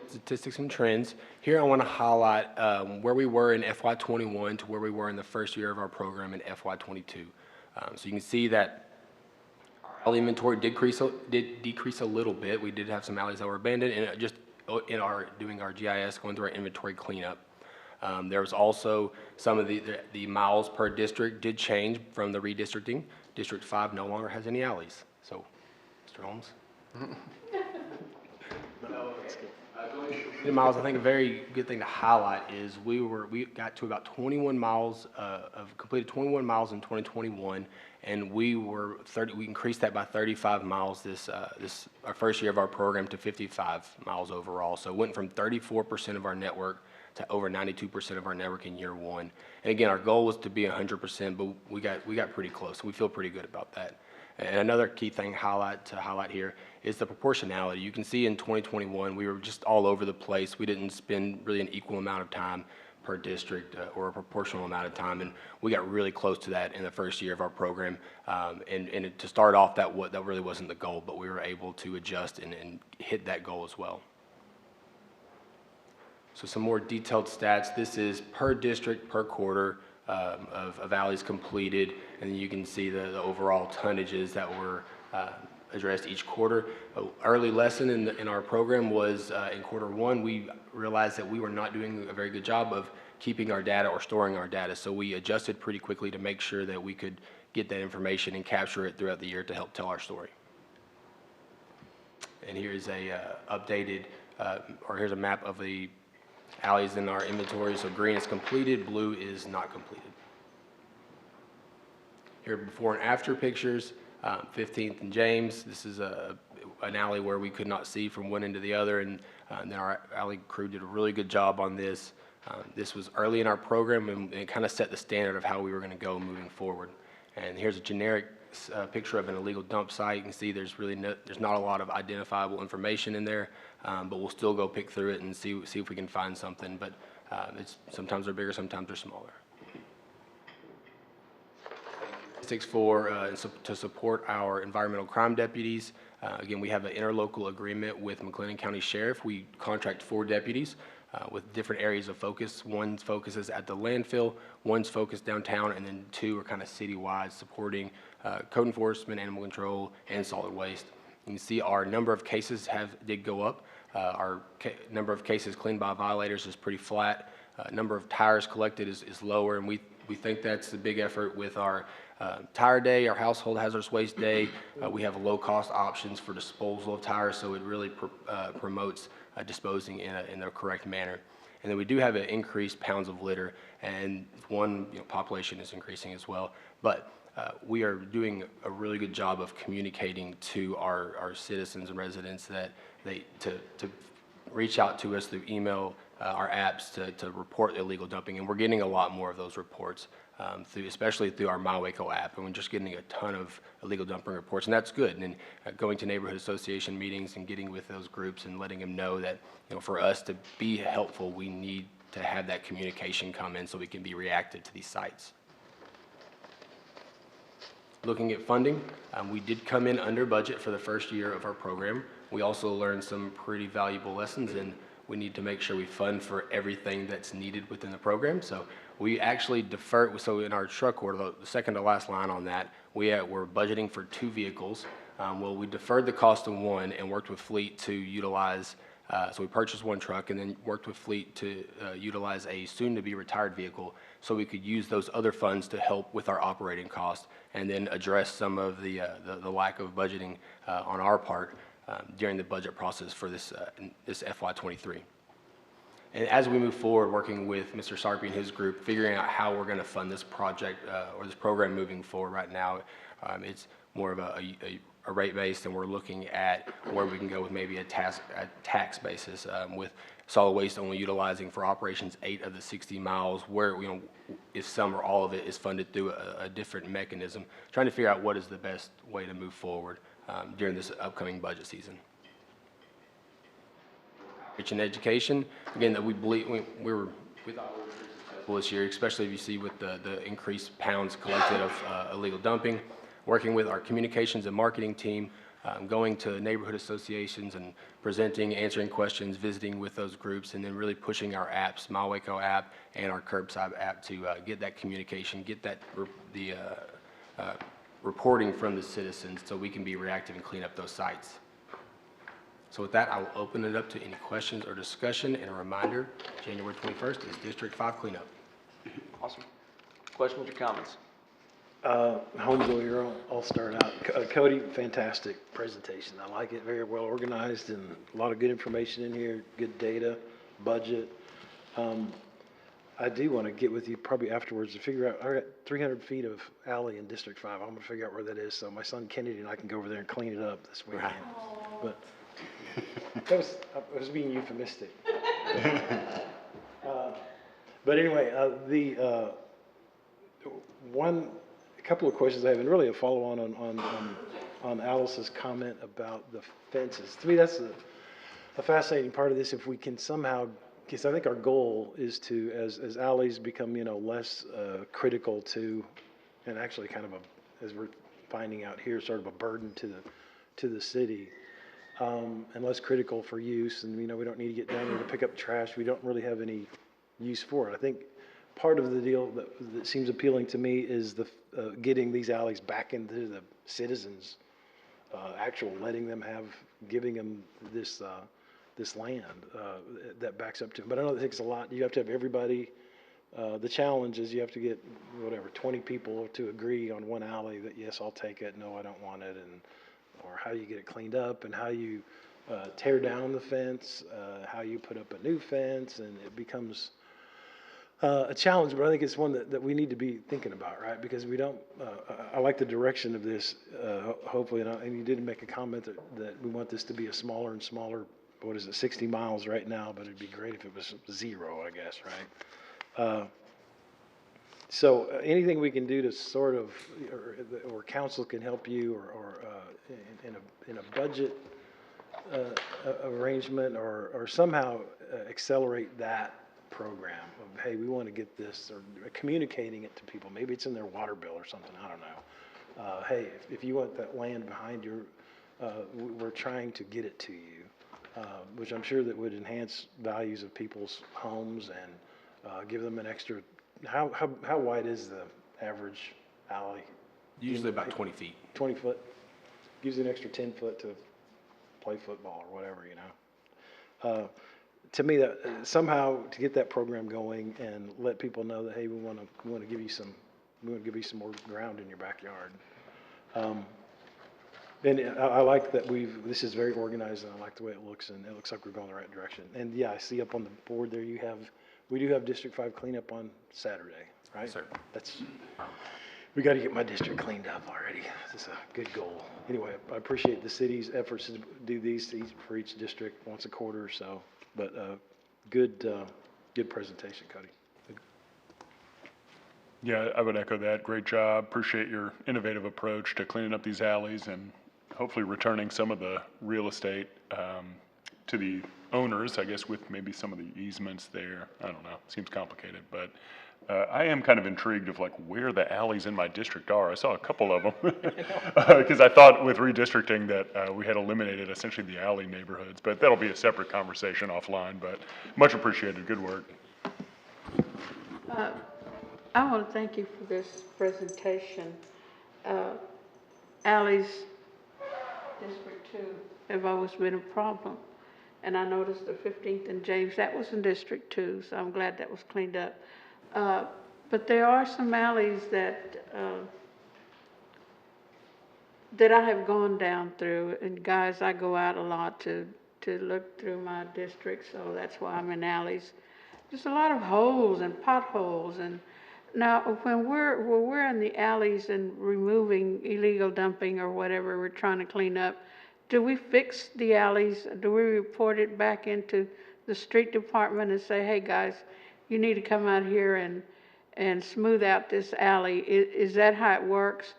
Statistics and trends. Here I want to highlight where we were in FY21 to where we were in the first year of our program in FY22. So you can see that our alley inventory did decrease a little bit. We did have some alleys that were abandoned, and just in doing our GIS, going through our inventory cleanup. There was also some of the miles per district did change from the redistricting. District 5 no longer has any alleys. So, Mr. Holmes. Miles, I think a very good thing to highlight is we got to about 21 miles completed 21 miles in 2021, and we increased that by 35 miles our first year of our program to 55 miles overall. So it went from 34% of our network to over 92% of our network in year 1. And again, our goal was to be 100%, but we got pretty close. We feel pretty good about that. And another key thing to highlight here is the proportionality. You can see in 2021, we were just all over the place. We didn't spend really an equal amount of time per district or a proportional amount of time, and we got really close to that in the first year of our program. And to start off, that really wasn't the goal, but we were able to adjust and hit that goal as well. So some more detailed stats. This is per district, per quarter of alleys completed, and you can see the overall tonnages that were addressed each quarter. An early lesson in our program was in quarter 1, we realized that we were not doing a very good job of keeping our data or storing our data, so we adjusted pretty quickly to make sure that we could get that information and capture it throughout the year to help tell our story. And here's here's a map of the alleys in our inventory. So green is completed, blue is not completed. Here before and after pictures. 15th and James. This is an alley where we could not see from one end to the other, and then our alley crew did a really good job on this. This was early in our program, and it kind of set the standard of how we were going to go moving forward. And here's a generic picture of an illegal dump site. You can see there's not a lot of identifiable information in there, but we'll still go pick through it and see if we can find something. But sometimes they're bigger, sometimes they're smaller. To support our environmental crime deputies. Again, we have an interlocal agreement with McLennan County Sheriff. We contract 4 deputies with different areas of focus. One focuses at the landfill, one's focused downtown, and then 2 are kind of citywide, supporting code enforcement, animal control, and solid waste. You can see our number of cases did go up. Our number of cases cleaned by violators is pretty flat. Number of tires collected is lower, and we think that's a big effort with our tire day, our household hazardous waste day. We have low-cost options for disposal of tires, so it really promotes disposing in the correct manner. And then we do have an increased pounds of litter, and population is increasing as well. But we are doing a really good job of communicating to our citizens and residents that to reach out to us through email, our apps to report illegal dumping, and we're getting a lot more of those reports, especially through our MyWaco app, and we're just getting a ton of illegal dumping reports, and that's good. And then going to neighborhood association meetings and getting with those groups and letting them know that for us to be helpful, we need to have that communication come in so we can be reactive to these sites. Looking at funding, we did come in under budget for the first year of our program. We also learned some pretty valuable lessons, and we need to make sure we fund for everything that's needed within the program. So we actually deferred, so in our truck order, the second to last line on that, we're budgeting for 2 vehicles. Well, we deferred the cost of one and worked with Fleet to utilize, so we purchased 1 truck and then worked with Fleet to utilize a soon-to-be retired vehicle so we could use those other funds to help with our operating costs and then address some of the lack of budgeting on our part during the budget process for this FY23. And as we move forward, working with Mr. Sarpy and his group, figuring out how we're going to fund this project or this program moving forward right now, it's more of a rate-based, and we're looking at where we can go with maybe a tax basis with solid waste only utilizing for operations 8 of the 60 miles, where if some or all of it is funded through a different mechanism, trying to figure out what is the best way to move forward during this upcoming budget season. In education, again, that we believe we thought we were pretty successful this year, especially if you see with the increased pounds collected of illegal dumping. Working with our communications and marketing team, going to neighborhood associations and presenting, answering questions, visiting with those groups, and then really pushing our apps, MyWaco app and our Curbside app to get that communication, get that reporting from the citizens so we can be reactive and clean up those sites. So with that, I will open it up to any questions or discussion, and a reminder, January 21st is District 5 cleanup. Awesome. Questions or comments? Homeboy here, I'll start out. Cody, fantastic presentation. I like it, very well organized and a lot of good information in here, good data, budget. I do want to get with you probably afterwards to figure out, I got 300 feet of alley in District 5. I'm going to figure out where that is so my son Kennedy and I can go over there and clean it up this weekend. But I was being euphemistic. But anyway, a couple of questions I have, and really a follow-on on Alice's comment about the fences. To me, that's a fascinating part of this. If we can somehow, because I think our goal is to, as alleys become, less critical to, and actually kind of as we're finding out here, sort of a burden to the city, and less critical for use. And we don't need to get down there to pick up trash. We don't really have any use for it. I think part of the deal that seems appealing to me is getting these alleys back into the citizens, letting them giving them this land that backs up to them. But I know it takes a lot. You have to have everybody. The challenge is you have to get 20 people to agree on one alley that yes, I'll take it. No, I don't want it, or how you get it cleaned up, and how you tear down the fence, how you put up a new fence, and it becomes a challenge, but I think it's one that we need to be thinking about, right? Because we don't, I like the direction of this, hopefully, and you did make a comment that we want this to be a smaller and smaller, what is it, 60 miles right now, but it'd be great if it was 0, I guess, right? So anything we can do to sort of, or council can help you, or in a budget arrangement, or somehow accelerate that program of, hey, we want to get this, or communicating it to people. Maybe it's in their water bill or something, I don't know. Hey, if you want that land behind your, we're trying to get it to you, which I'm sure that would enhance values of people's homes and give them an extra, how wide is the average alley? Usually about 20 feet. 20 foot? Gives you an extra 10 foot to play football or whatever, you know? To me, that somehow to get that program going and let people know that, hey, we want to give you some more ground in your backyard. And I like that this is very organized, and I like the way it looks, and it looks like we're going the right direction. And yeah, I see up on the board there we do have District 5 cleanup on Saturday, right? Yes, sir. We got to get my district cleaned up already. This is a good goal. Anyway, I appreciate the city's efforts to do these for each district once a quarter or so. But good presentation, Cody. Yeah, I would echo that. Great job. Appreciate your innovative approach to cleaning up these alleys and hopefully returning some of the real estate to the owners, I guess, with maybe some of the easements there. I don't know. Seems complicated, but I am kind of intrigued of like where the alleys in my district are. I saw a couple of them because I thought with redistricting that we had eliminated essentially the alley neighborhoods, but that'll be a separate conversation offline, but much appreciated. Good work. I want to thank you for this presentation. Alleys, District 2, have always been a problem. And I noticed the 15th and James, that was in District 2, so I'm glad that was cleaned up. But there are some alleys that I have gone down through, and guys, I go out a lot to look through my district, so that's why I'm in alleys. There's a lot of holes and potholes, and now when we're in the alleys and removing illegal dumping or whatever we're trying to clean up, do we fix the alleys? Do we report it back into the street department and say, hey guys, you need to come out here and smooth out this alley? Is that how it works?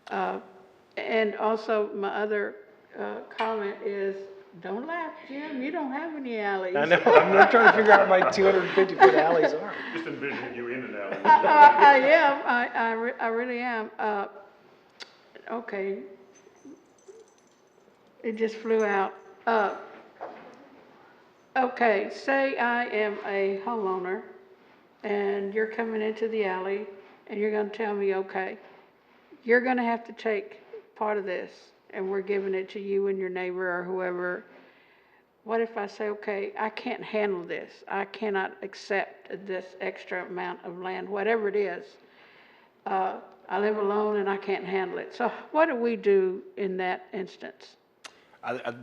And also my other comment is, don't laugh, Jim, you don't have any alleys. I know, I'm trying to figure out where my 250-foot alleys are. Just envisioning you in an alley. I am, I really am. Okay. It just flew out. Okay, say I am a homeowner and you're coming into the alley and you're going to tell me, okay, you're going to have to take part of this and we're giving it to you and your neighbor or whoever. What if I say, okay, I can't handle this. I cannot accept this extra amount of land, whatever it is. I live alone and I can't handle it. So what do we do in that instance?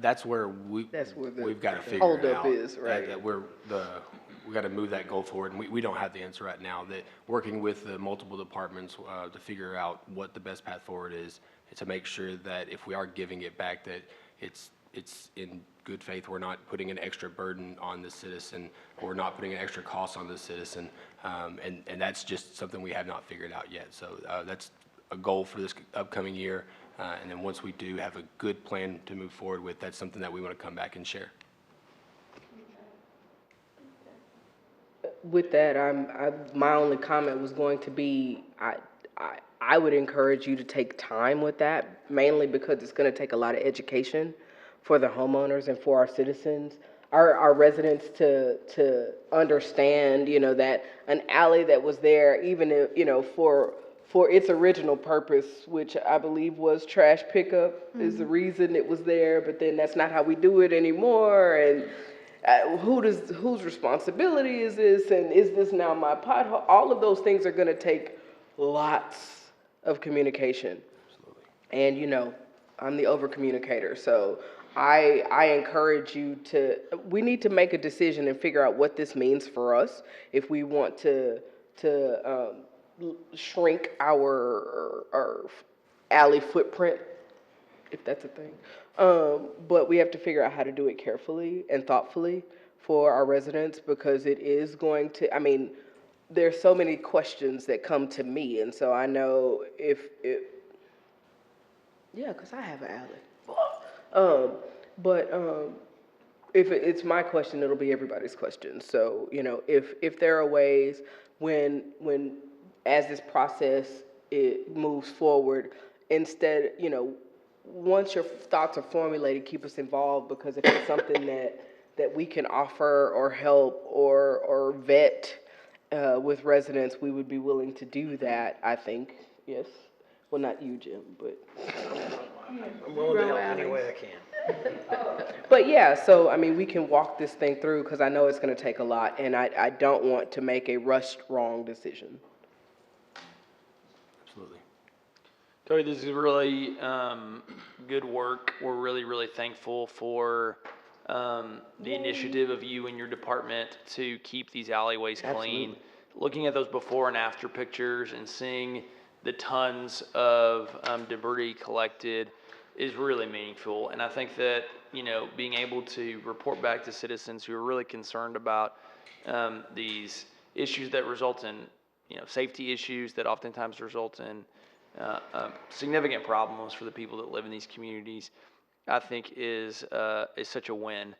That's where we've got to figure it holdup out. is, right. We got to move that goal forward, and we don't have the answer right now. That working with the multiple departments to figure out what the best path forward is, to make sure that if we are giving it back, that it's in good faith. We're not putting an extra burden on the citizen, or we're not putting an extra cost on the citizen, and that's just something we have not figured out yet. So that's a goal for this upcoming year. And then once we do have a good plan to move forward with, that's something that we want to come back and share. With that, my only comment was going to be, I would encourage you to take time with that, mainly because it's going to take a lot of education for the homeowners and for our citizens, our residents to understand, that an alley that was there, even if, for its original purpose, which I believe was trash pickup, is the reason it was there, but then that's not how we do it anymore, and whose responsibility is this, and is this now my pothole? All of those things are going to take lots of communication. Absolutely. And I'm the over communicator, so I encourage you we need to make a decision and figure out what this means for us if we want to shrink our alley footprint, if that's a thing. But we have to figure out how to do it carefully and thoughtfully for our residents, because it is going to, I mean, there's so many questions that come to me, and so I know yeah, because I have an alley. If it's my question, it'll be everybody's question. So, if there are ways when as this process it moves forward, instead, once your thoughts are formulated, keep us involved, because if it's something that we can offer or help or vet with residents, we would be willing to do that, I think, yes. Well, not you, Jim, but. I'm willing to help any way I can. But yeah, so I mean, we can walk this thing through, because I know it's going to take a lot, and I don't want to make a rushed wrong decision. Absolutely. Cody, this is really good work. We're really, really thankful for the initiative of you and your department to keep these alleyways clean. Looking at those before and after pictures and seeing the tons of debris collected is really meaningful. And I think that, being able to report back to citizens who are really concerned about these issues that result in, safety issues that oftentimes result in significant problems for the people that live in these communities, I think is such a win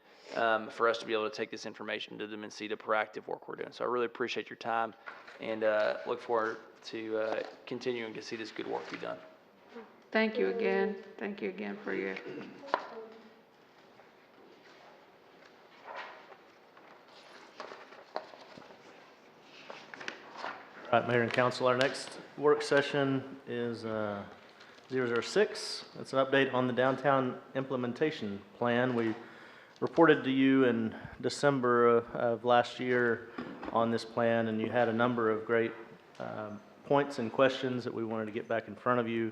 for us to be able to take this information to them and see the proactive work we're doing. So I really appreciate your time, and look forward to continuing to see this good work be done. Thank you again. Thank you again for your. All right, Mayor and Council, our next work session is 006. It's an update on the downtown implementation plan. We reported to you in December of last year on this plan, and you had a number of great points and questions that we wanted to get back in front of you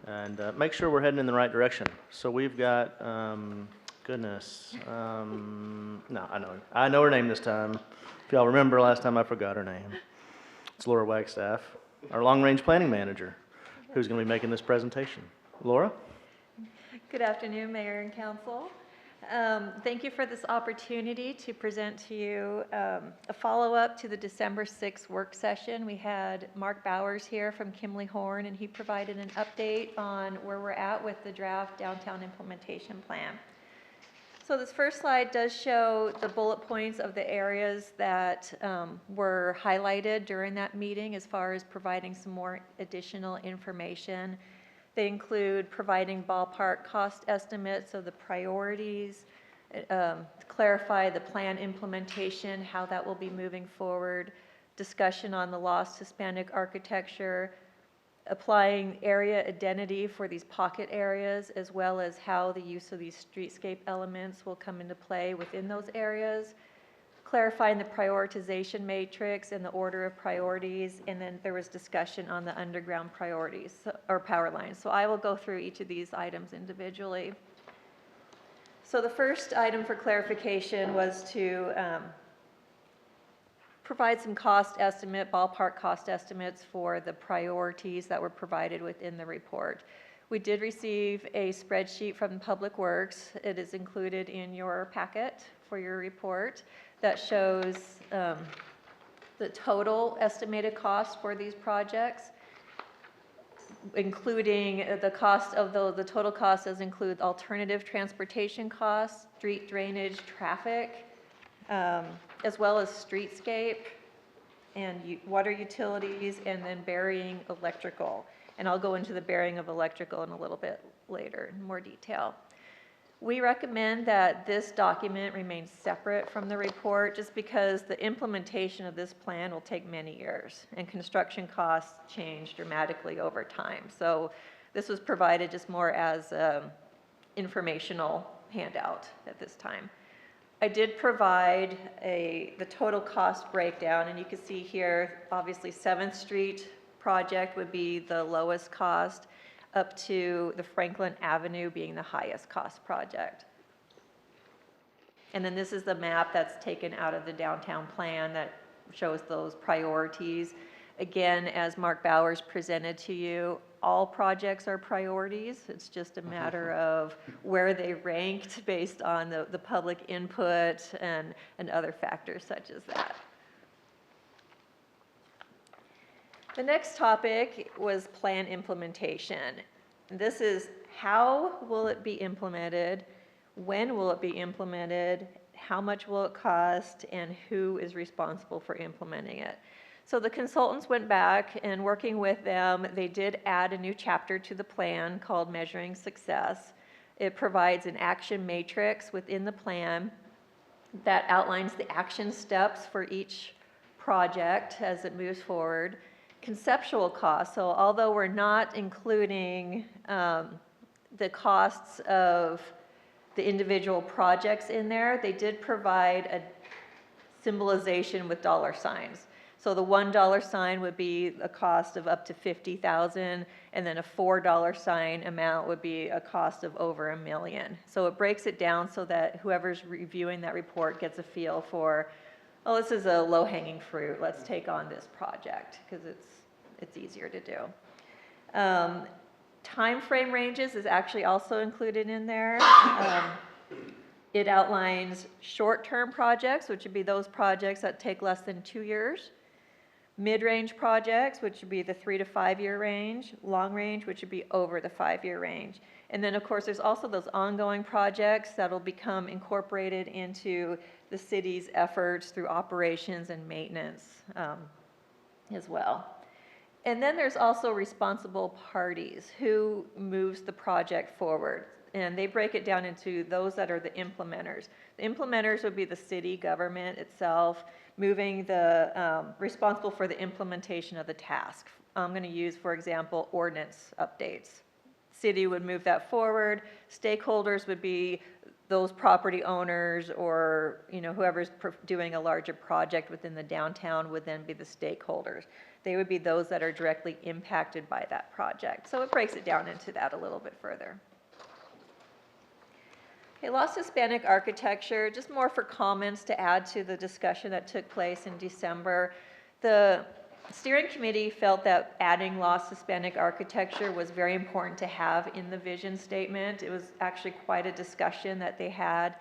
and make sure we're heading in the right direction. So we've got, no, I know her name this time. If y'all remember last time, I forgot her name. It's Laura Wagstaff, our long-range planning manager, who's going to be making this presentation. Laura? Good afternoon, Mayor and Council. Thank you for this opportunity to present to you a follow-up to the December 6th work session. We had Mark Bowers here from Kimley Horn, and he provided an update on where we're at with the draft downtown implementation plan. So this first slide does show the bullet points of the areas that were highlighted during that meeting as far as providing some more additional information. They include providing ballpark cost estimates of the priorities, clarify the plan implementation, how that will be moving forward, discussion on the lost Hispanic architecture, applying area identity for these pocket areas, as well as how the use of these streetscape elements will come into play within those areas, clarifying the prioritization matrix and the order of priorities, and then there was discussion on the underground priorities or power lines. So I will go through each of these items individually. So the first item for clarification was to provide some ballpark cost estimates for the priorities that were provided within the report. We did receive a spreadsheet from Public Works. It is included in your packet for your report that shows the total estimated cost for these projects, including the cost of the total cost does include alternative transportation costs, street drainage, traffic, as well as streetscape and water utilities, and then burying electrical. And I'll go into the burying of electrical in a little bit later in more detail. We recommend that this document remains separate from the report just because the implementation of this plan will take many years and construction costs change dramatically over time. So this was provided just more as an informational handout at this time. I did provide the total cost breakdown, and you can see here, obviously 7th Street project would be the lowest cost. up to the Franklin Avenue being the highest cost project. And then this is the map that's taken out of the downtown plan that shows those priorities. Again, as Mark Bowers presented to you, all projects are priorities. It's just a matter of where they ranked based on the public input and other factors such as that. The next topic was plan implementation. This is how will it be implemented, when will it be implemented, how much will it cost, and who is responsible for implementing it. So the consultants went back and working with them, they did add a new chapter to the plan called Measuring Success. It provides an action matrix within the plan that outlines the action steps for each project as it moves forward. Conceptual costs, so although we're not including the costs of the individual projects in there, they did provide a symbolization with dollar signs. So the $1 sign would be a cost of up to $50,000, and then a $4 sign amount would be a cost of over $1 million. So it breaks it down so that whoever's reviewing that report gets a feel for, oh, this is a low-hanging fruit. Let's take on this project because it's easier to do. Time frame ranges is actually also included in there. It outlines short-term projects, which would be those projects that take less than 2 years. Mid-range projects, which would be the 3 to 5 year range. Long range, which would be over the 5 year range. And then, of course, there's also those ongoing projects that will become incorporated into the city's efforts through operations and maintenance as well. And then there's also responsible parties who moves the project forward. And they break it down into those that are the implementers. The implementers would be the city government itself, moving the, responsible for the implementation of the task. I'm going to use, for example, ordinance updates. City would move that forward. Stakeholders would be those property owners or, whoever's doing a larger project within the downtown would then be the stakeholders. They would be those that are directly impacted by that project. So it breaks it down into that a little bit further. Okay, Lost Hispanic Architecture, just more for comments to add to the discussion that took place in December. The steering committee felt that adding Lost Hispanic Architecture was very important to have in the vision statement. It was actually quite a discussion that they had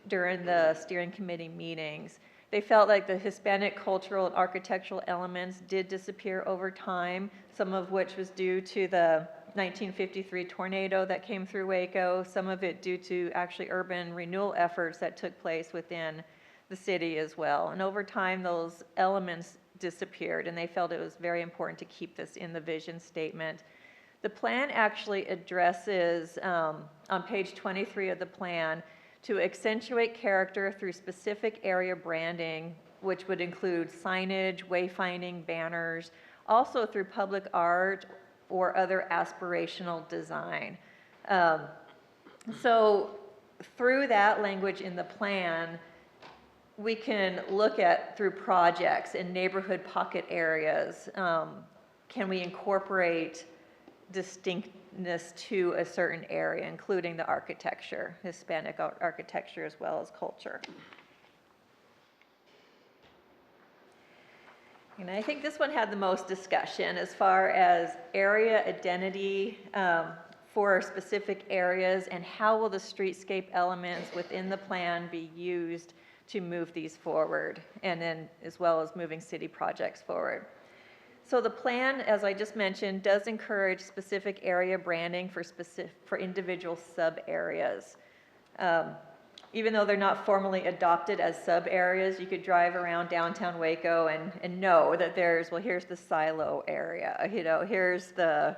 during the steering committee meetings. They felt like the Hispanic cultural and architectural elements did disappear over time, some of which was due to the 1953 tornado that came through Waco, some of it due to actually urban renewal efforts that took place within the city as well. And over time, those elements disappeared, and they felt it was very important to keep this in the vision statement. The plan actually addresses, on page 23 of the plan, to accentuate character through specific area branding, which would include signage, wayfinding, banners, also through public art or other aspirational design. So through that language in the plan, we can look at through projects in neighborhood pocket areas. Can we incorporate distinctness to a certain area, including the architecture, Hispanic architecture as well as culture? And I think this one had the most discussion as far as area identity for specific areas and how will the streetscape elements within the plan be used to move these forward, and then as well as moving city projects forward. So the plan, as I just mentioned, does encourage specific area branding for individual sub-areas. Even though they're not formally adopted as sub-areas, you could drive around downtown Waco and know that here's the silo area, here's the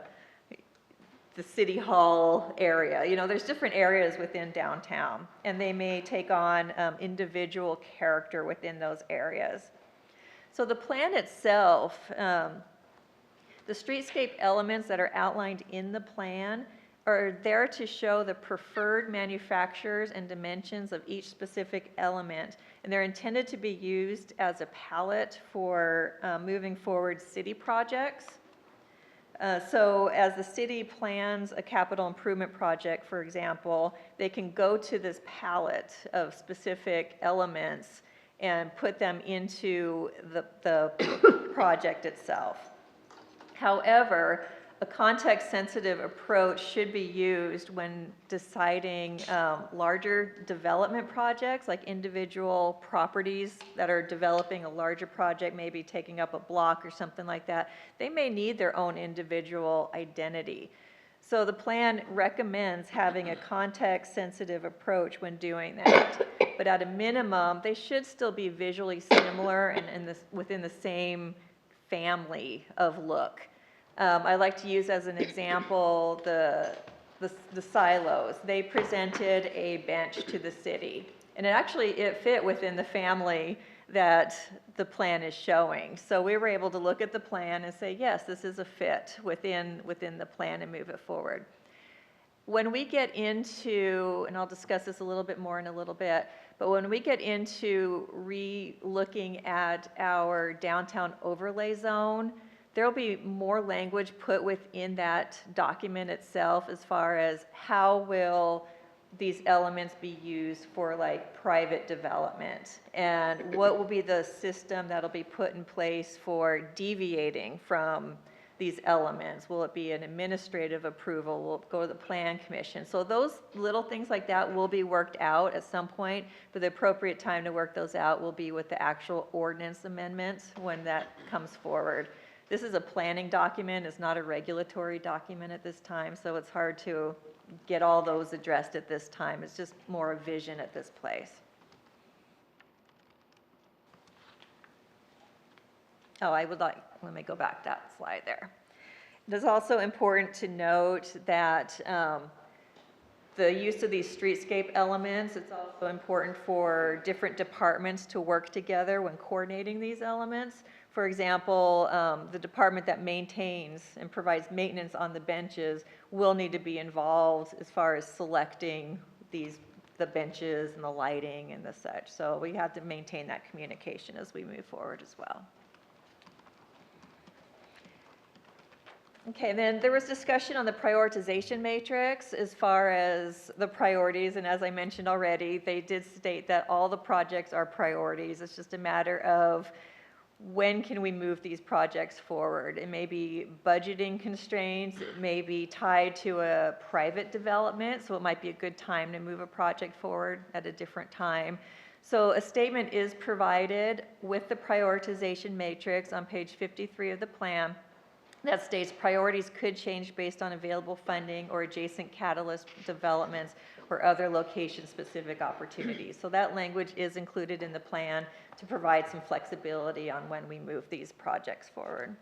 city hall area. There's different areas within downtown, and they may take on individual character within those areas. So the plan itself, the streetscape elements that are outlined in the plan are there to show the preferred manufacturers and dimensions of each specific element, and they're intended to be used as a palette for moving forward city projects. So as the city plans a capital improvement project, for example, they can go to this palette of specific elements and put them into the project itself. However, a context-sensitive approach should be used when deciding larger development projects, like individual properties that are developing a larger project, maybe taking up a block or something like that. They may need their own individual identity. So the plan recommends having a context-sensitive approach when doing that. But at a minimum, they should still be visually similar and within the same family of look. I like to use as an example the silos. They presented a bench to the city, and it fit within the family that the plan is showing. So we were able to look at the plan and say, yes, this is a fit within the plan and move it forward. When we get into, and I'll discuss this a little bit more in a little bit, but when we get into re-looking at our downtown overlay zone, there will be more language put within that document itself as far as how will these elements be used for like private development, and what will be the system that'll be put in place for deviating from these elements. Will it be an administrative approval? Will it go to the plan commission? So those little things like that will be worked out at some point, but the appropriate time to work those out will be with the actual ordinance amendments when that comes forward. This is a planning document, it's not a regulatory document at this time, so it's hard to get all those addressed at this time. It's just more a vision at this place. Oh, let me go back that slide there. It is also important to note that the use of these streetscape elements, it's also important for different departments to work together when coordinating these elements. For example, the department that maintains and provides maintenance on the benches will need to be involved as far as selecting the benches and the lighting and the such. So we have to maintain that communication as we move forward as well. Okay, then there was discussion on the prioritization matrix as far as the priorities, and as I mentioned already, they did state that all the projects are priorities. It's just a matter of when can we move these projects forward. It may be budgeting constraints, it may be tied to a private development, so it might be a good time to move a project forward at a different time. So a statement is provided with the prioritization matrix on page 53 of the plan that states priorities could change based on available funding or adjacent catalyst developments or other location-specific opportunities. So that language is included in the plan to provide some flexibility on when we move these projects forward.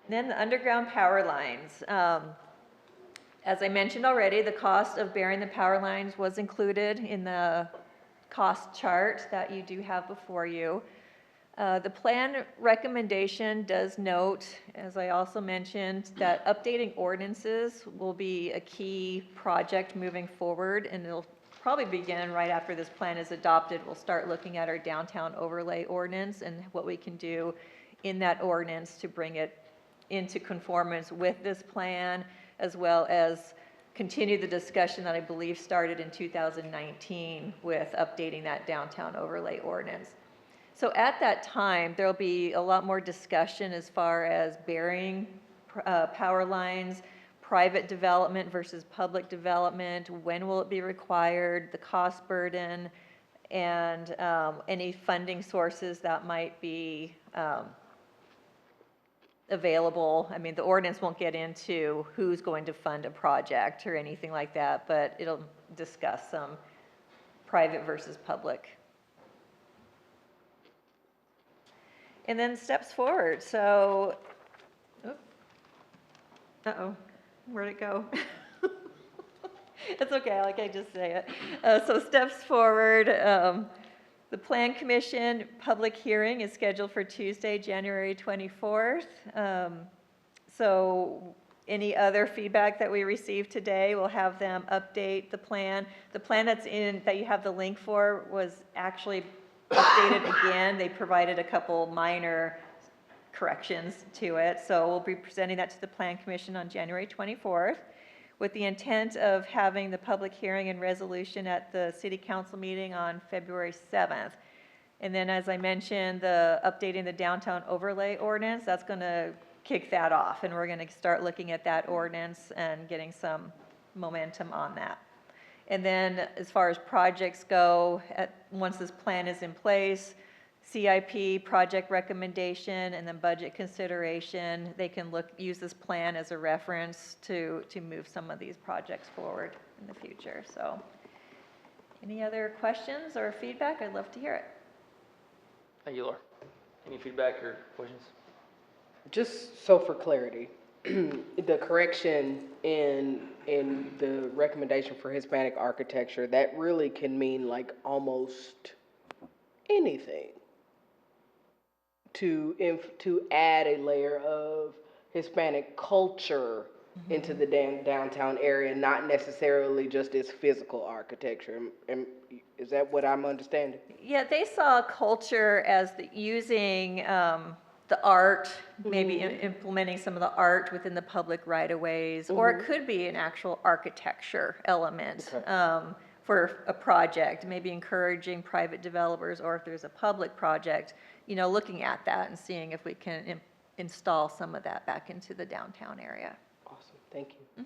And then the underground power lines. As I mentioned already, the cost of burying the power lines was included in the cost chart that you do have before you. The plan recommendation does note, as I also mentioned, that updating ordinances will be a key project moving forward, and it'll probably begin right after this plan is adopted. We'll start looking at our downtown overlay ordinance and what we can do in that ordinance to bring it into conformance with this plan, as well as continue the discussion that I believe started in 2019 with updating that downtown overlay ordinance. So at that time, there'll be a lot more discussion as far as burying power lines, private development versus public development, when will it be required, the cost burden, and any funding sources that might be available. I mean, the ordinance won't get into who's going to fund a project or anything like that, but it'll discuss some private versus public. And then steps forward. So, where'd it go? It's okay, like I just say it. So steps forward. The Plan Commission public hearing is scheduled for Tuesday, January 24th. So any other feedback that we receive today, we'll have them update the plan. The plan that you have the link for was actually updated again. They provided a couple minor corrections to it. So we'll be presenting that to the Plan Commission on January 24th with the intent of having the public hearing and resolution at the City Council meeting on February 7th. And then, as I mentioned, updating the downtown overlay ordinance, that's going to kick that off. And we're going to start looking at that ordinance and getting some momentum on that. And then, as far as projects go, once this plan is in place, CIP, project recommendation, and then budget consideration, they can use this plan as a reference to move some of these projects forward in the future. So, any other questions or feedback? I'd love to hear it. Thank you, Laura. Any feedback or questions? Just so for clarity, the correction in the recommendation for Hispanic architecture, that really can mean like almost anything. To add a layer of Hispanic culture into the downtown area, not necessarily just its physical architecture. Is that what I'm understanding? Yeah, they saw culture as using the art, maybe implementing some of the art within the public right-of-ways, or it could be an actual architecture element for a project, maybe encouraging private developers, or if there's a public project, looking at that and seeing if we can install some of that back into the downtown area. Awesome, thank you.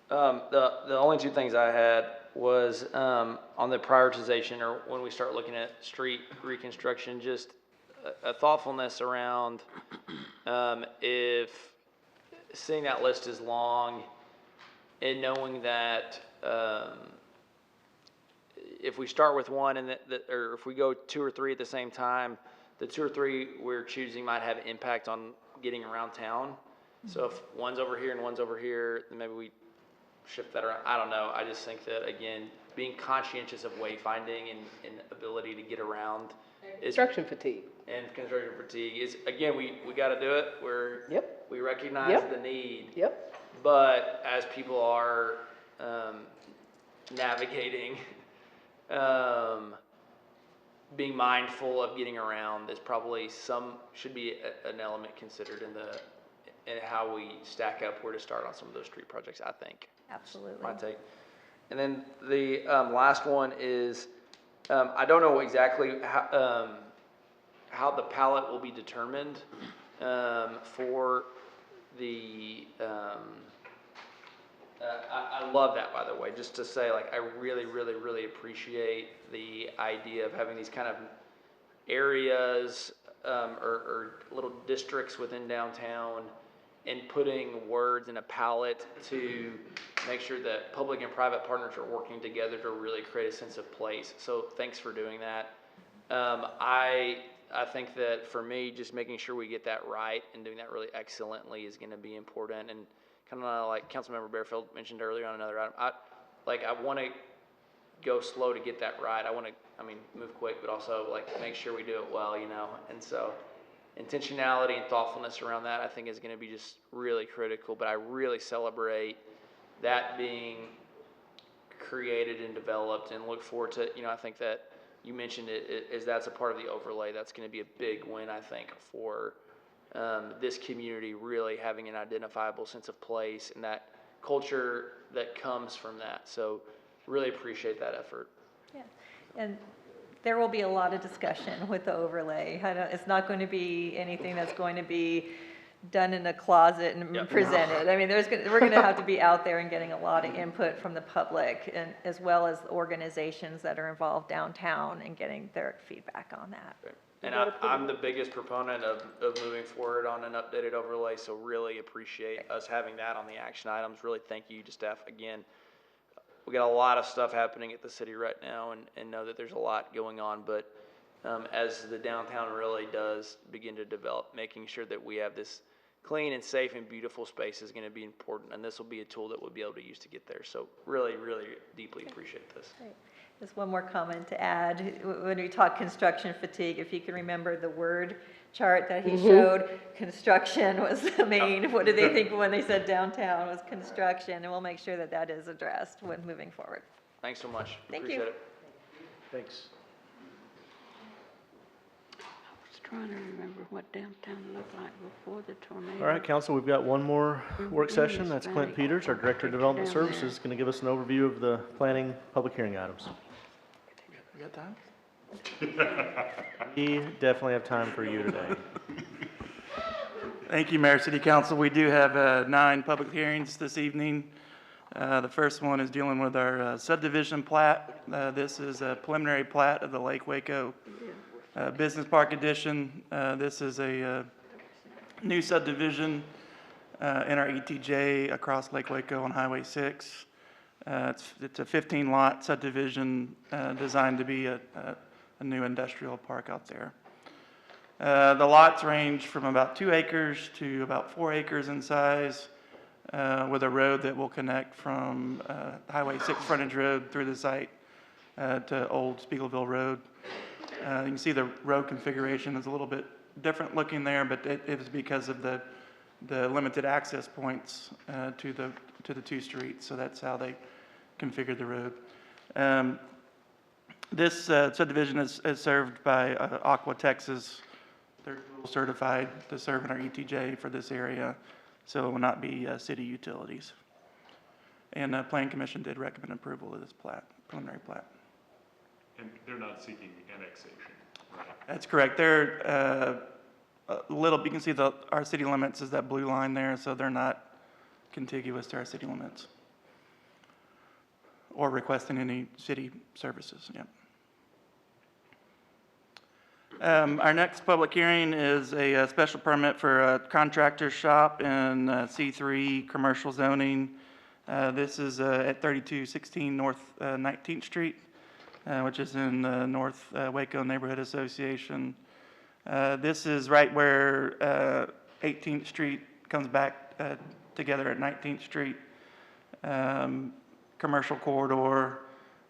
The only two things I had was on the prioritization, or when we start looking at street reconstruction, just a thoughtfulness around if seeing that list is long and knowing that if we start with one or if we go two or three at the same time, the two or three we're choosing might have impact on getting around town. So if one's over here and one's over here, then maybe we shift that around. I don't know. I just think that, again, being conscientious of wayfinding and ability to get around is Construction fatigue. and construction fatigue is, again, we got to do it. We recognize the need. But as people are navigating, being mindful of getting around is probably should be an element considered in how we stack up where to start on some of those street projects, I think. Absolutely. My take. And then the last one is, I don't know exactly how the palette will be determined for the, I love that, by the way, just to say, like, I really, really, really appreciate the idea of having these kind of areas or little districts within downtown and putting words in a palette to make sure that public and private partners are working together to really create a sense of place. So thanks for doing that. I think that for me, just making sure we get that right and doing that really excellently is going to be important. And kind of like Councilmember Bearfield mentioned earlier on another item, I want to go slow to get that right. I want to, move quick, but also make sure we do it well, And so intentionality and thoughtfulness around that, I think, is going to be just really critical. But I really celebrate that being created and developed, and look forward to, I think that you mentioned it, is that's a part of the overlay. That's going to be a big win, I think, for this community really having an identifiable sense of place and that culture that comes from that. So really appreciate that effort. Yeah, and there will be a lot of discussion with the overlay. It's not going to be anything that's going to be done in a closet and presented. We're going to have to be out there and getting a lot of input from the public, and as well as organizations that are involved downtown, and getting their feedback on that. And I'm the biggest proponent of moving forward on an updated overlay, so really appreciate us having that on the action items. Really thank you to staff again. We got a lot of stuff happening at the city right now, and know that there's a lot going on, but as the downtown really does begin to develop, making sure that we have this clean and safe and beautiful space is going to be important, and this will be a tool that we'll be able to use to get there. So really, really deeply appreciate this. Great. Just one more comment to add. When we talk construction fatigue, if you can remember the word chart that he showed, construction was the main. What did they think when they said downtown was construction? And we'll make sure that that is addressed when moving forward. Thanks so much. Thank Appreciate you. it. Thanks. trying to remember what downtown looked like before the tornado. All right, council, we've got one more work session. That's Clint Hispanic Peters, our Director of Development architecture down Services, going to give us an overview of the planning public hearing items. We got time? We definitely have time for you today. Thank you, Mayor, City Council. We do have 9 public hearings this evening. The first one is dealing with our subdivision plat. This is a preliminary plat of the Lake Waco Business Park Addition. This is a new subdivision in our ETJ across Lake Waco on Highway 6. It's a 15-lot subdivision designed to be a new industrial park out there. The lots range from about 2 acres to about 4 acres in size, with a road that will connect from Highway 6 frontage road through the site to Old Spiegelville Road. You can see the road configuration is a little bit different looking there, but it is because of the limited access points to the 2 streets, so that's how they configured the road. This subdivision is served by Aqua Texas. They're dual certified to serve in our ETJ for this area, so it will not be city utilities. And the Plan Commission did recommend approval of this plat, preliminary plat. And they're not seeking annexation, right? That's correct. They're a little, you can see our city limits is that blue line there, so they're not contiguous to our city limits or requesting any city services. Yep. Our next public hearing is a special permit for a contractor shop in C3 commercial zoning. This is at 3216 North 19th Street, which is in the North Waco Neighborhood Association. This is right where 18th Street comes back together at 19th Street. Commercial corridor.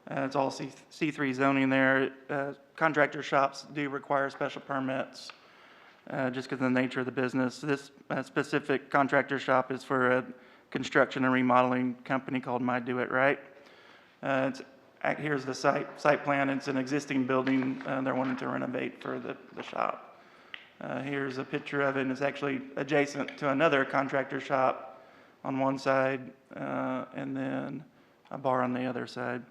It's all C3 zoning there. Contractor shops do require special permits just because of the nature of the business. This specific contractor shop is for a construction and remodeling company called My Do It Right. Here's the site plan. It's an existing building they're wanting to renovate for the shop. Here's a picture of it, and it's actually adjacent to another contractor shop on one side and then a bar on the other side.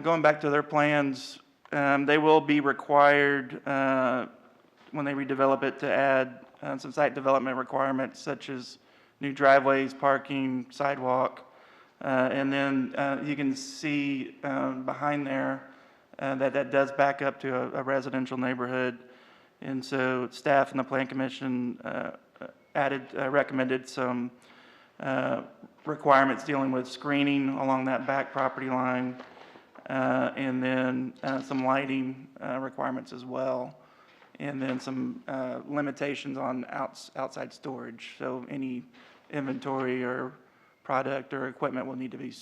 Going back to their plans, they will be required when they redevelop it to add some site development requirements such as new driveways, parking, sidewalk, and then you can see behind there that does back up to a residential neighborhood. And so staff and the Plan Commission recommended some requirements dealing with screening along that back property line, and then some lighting requirements as well, and then some limitations on outside storage. So any inventory or product or equipment will need to be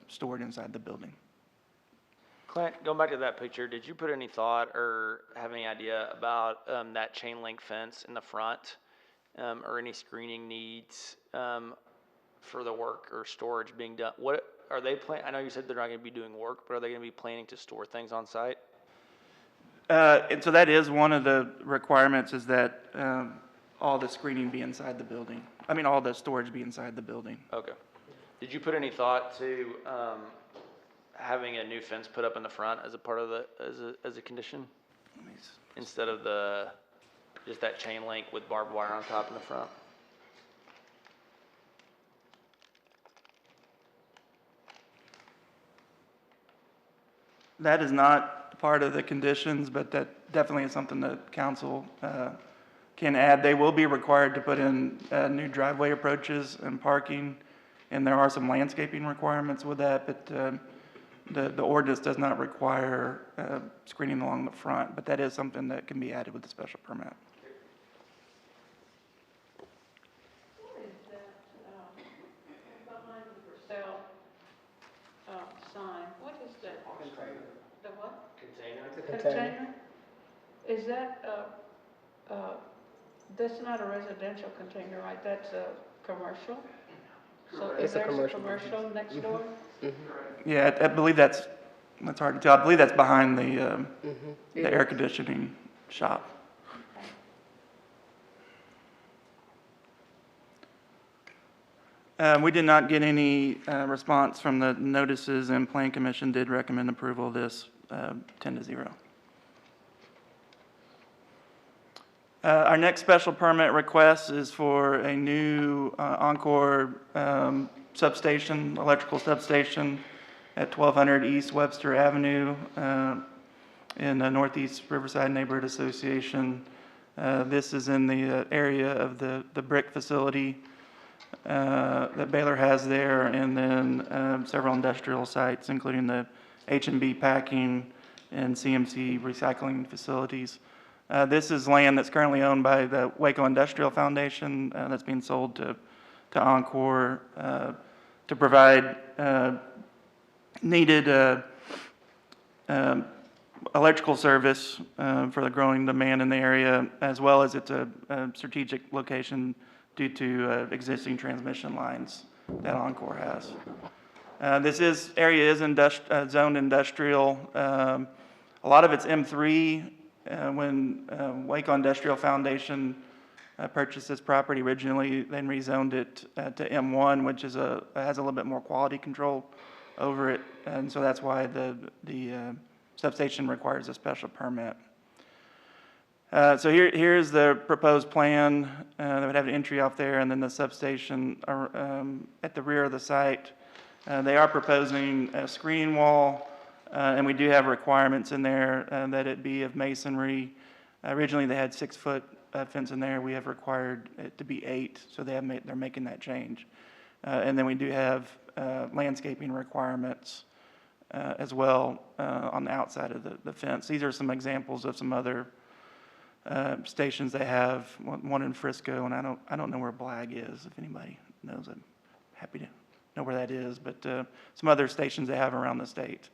stored inside the building. Clint, going back to that picture, did you put any thought or have any idea about that chain link fence in the front, or any screening needs for the work or storage being done? What are they planning? I know you said they're not going to be doing work, but are they going to be planning to store things on site? And so that is one of the requirements, is that all the screening be inside the building. I mean, all the storage be inside the building. Okay. Did you put any thought to having a new fence put up in the front as a part of the as a condition, instead of just that chain link with barbed wire on top in the front? That is not part of the conditions, but that definitely is something that council can add. They will be required to put in new driveway approaches and parking, and there are some landscaping requirements with that, but the ordinance does not require screening along the front, but that is something that can be added with the special permit. What is that behind the for sale sign? What is that? Container. The what? Container. Container? Is that, that's not a residential container, right? That's a commercial? So It's a there's a commercial. commercial next door? Yeah, I believe that's hard to tell. I believe that's behind the air conditioning shop. We did not get any response from the notices, and Plan Commission did recommend approval of this 10-0. Our next special permit request is for a new Encore substation, electrical substation at 1200 East Webster Avenue in the Northeast Riverside Neighborhood Association. This is in the area of the brick facility that Baylor has there, and then several industrial sites, including the H&B packing and CMC recycling facilities. This is land that's currently owned by the Waco Industrial Foundation that's being sold to Encore to provide needed electrical service for the growing demand in the area, as well as it's a strategic location due to existing transmission lines that Encore has. This area is zoned industrial. A lot of it's M3. When Waco Industrial Foundation purchased this property originally, then rezoned it to M1, which is has a little bit more quality control over it, and so that's why the substation requires a special permit. So here's the proposed plan. They would have an entry off there, and then the substation at the rear of the site. They are proposing a screening wall, and we do have requirements in there that it be of masonry. Originally, they had 6-foot fence in there. We have required it to be 8, so they're making that change. And then we do have landscaping requirements as well on the outside of the fence. These are some examples of some other stations they have. One in Frisco, and I don't know where Blag is. If anybody knows, I'm happy to know where that is. But some other stations they have around the state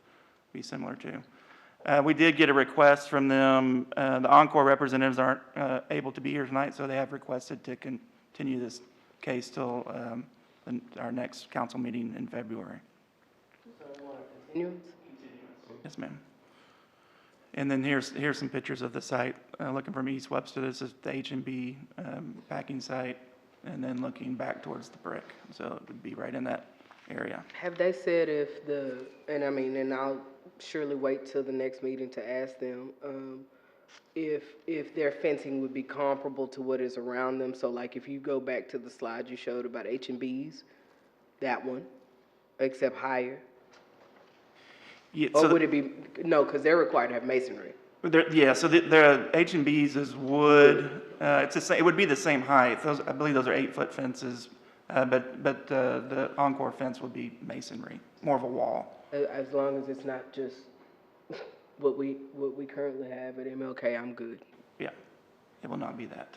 be similar to. We did get a request from them. The Encore representatives aren't able to be here tonight, so they have requested to continue this case till our next council meeting in February. Continuance? Yes, ma'am. And then here's some pictures of the site. Looking from East Webster, this is the H&B packing site, and then looking back towards the brick. So it would be right in that area. Have they said if and I'll surely wait till the next meeting to ask them, if their fencing would be comparable to what is around them? So like if you go back to the slide you showed about H&B's, that one, except higher? Yeah, Or would it be, no, because they're required to have masonry. Yeah, so the H&B's is wood. It's the same, it would be the same height. I believe those are 8-foot fences, but the Encore fence would be masonry, more of a wall. As long as it's not just what we currently have at MLK, I'm good. Yeah, it will not be that.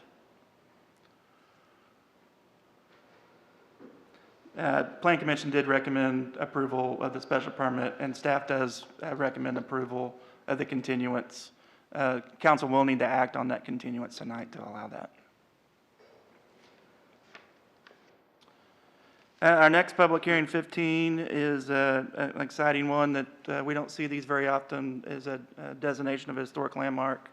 Plan Commission did recommend approval of the special permit, and staff does recommend approval of the continuance. Council will need to act on that continuance tonight to allow that. Our next public hearing, 15, is an exciting one that we don't see these very often, is a designation of a historic landmark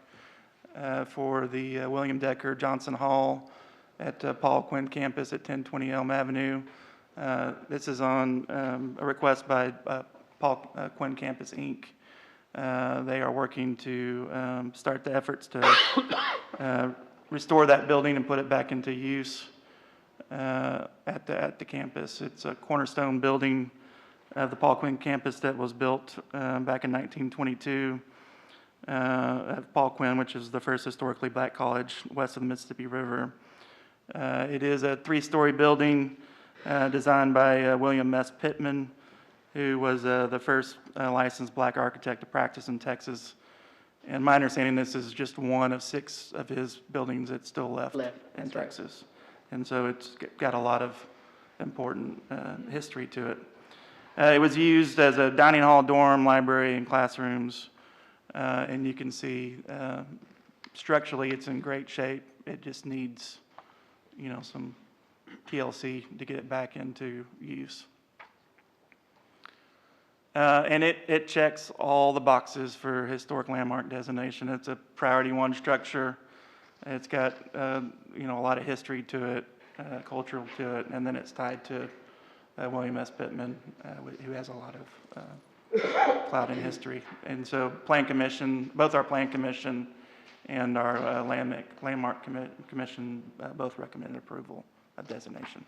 for the William Decker Johnson Hall at Paul Quinn campus at 1020 Elm Avenue. This is on a request by Paul Quinn Campus, Inc. They are working to start the efforts to restore that building and put it back into use at the campus. It's a cornerstone building of the Paul Quinn campus that was built back in 1922 at Paul Quinn, which is the first historically black college west of the Mississippi River. It is a 3-story building designed by William S. Pittman, who was the first licensed black architect to practice in Texas. And my understanding, this is just one of 6 of his buildings that's still left in Texas. And so it's got a lot of important history to it. It was used as a dining hall, dorm, library, and classrooms. And you can see structurally it's in great shape. It just needs, some TLC to get it back into use. And it checks all the boxes for historic landmark designation. It's a priority one structure. It's got, you know, a lot of history to it, cultural to it, and then it's tied to William S. Pittman, who has a lot of clout in history. And so Plan Commission, both our Plan Commission and our Landmark Commission both recommended approval of designation.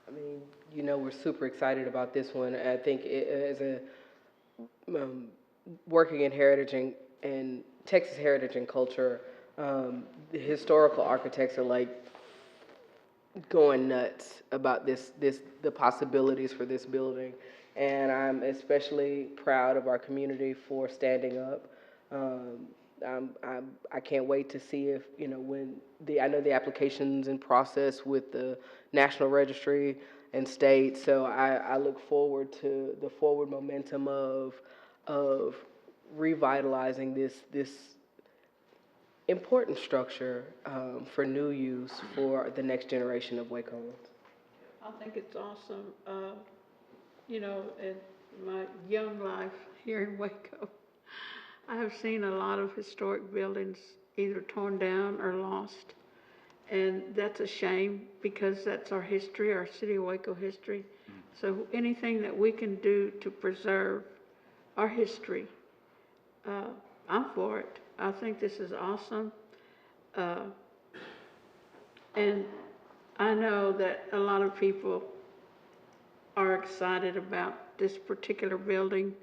I mean, you know, we're super excited about this one. I think as a working in heritage and Texas heritage and culture, the historical architects are like going nuts about the possibilities for this building. And I'm especially proud of our community for standing up. I can't wait to see if, you know, I know the application's in process with the National Registry and state, so I look forward to the forward momentum of revitalizing this important structure for new use for the next generation of Wacoans. I think it's awesome. You know, in my young life here in Waco, I have seen a lot of historic buildings either torn down or lost. And that's a shame because that's our history, our city of Waco history. So anything that we can do to preserve our history, I'm for it. I think this is awesome. And I know that a lot of people are excited about this particular building.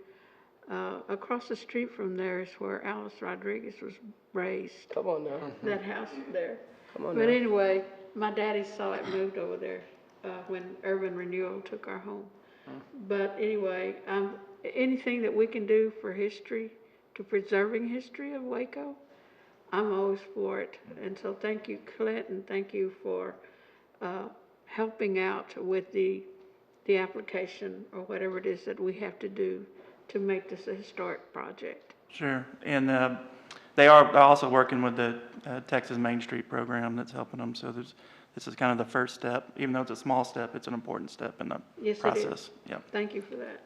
Across the street from there is where Alice Rodriguez was raised. Come on now. That house there. Come on But now. anyway, my daddy saw it moved over there when Urban Renewal took our home. But anyway, anything that we can do for history, to preserving history of Waco, I'm always for it. And so thank you, Clint, and thank you for helping out with the application or whatever it is that we have to do to make this a historic project. Sure, and they are also working with the Texas Main Street program that's helping them, so this is kind of the first step. Even though it's a small step, it's an important step in the Yes, process. it is. Yeah. Thank you for that.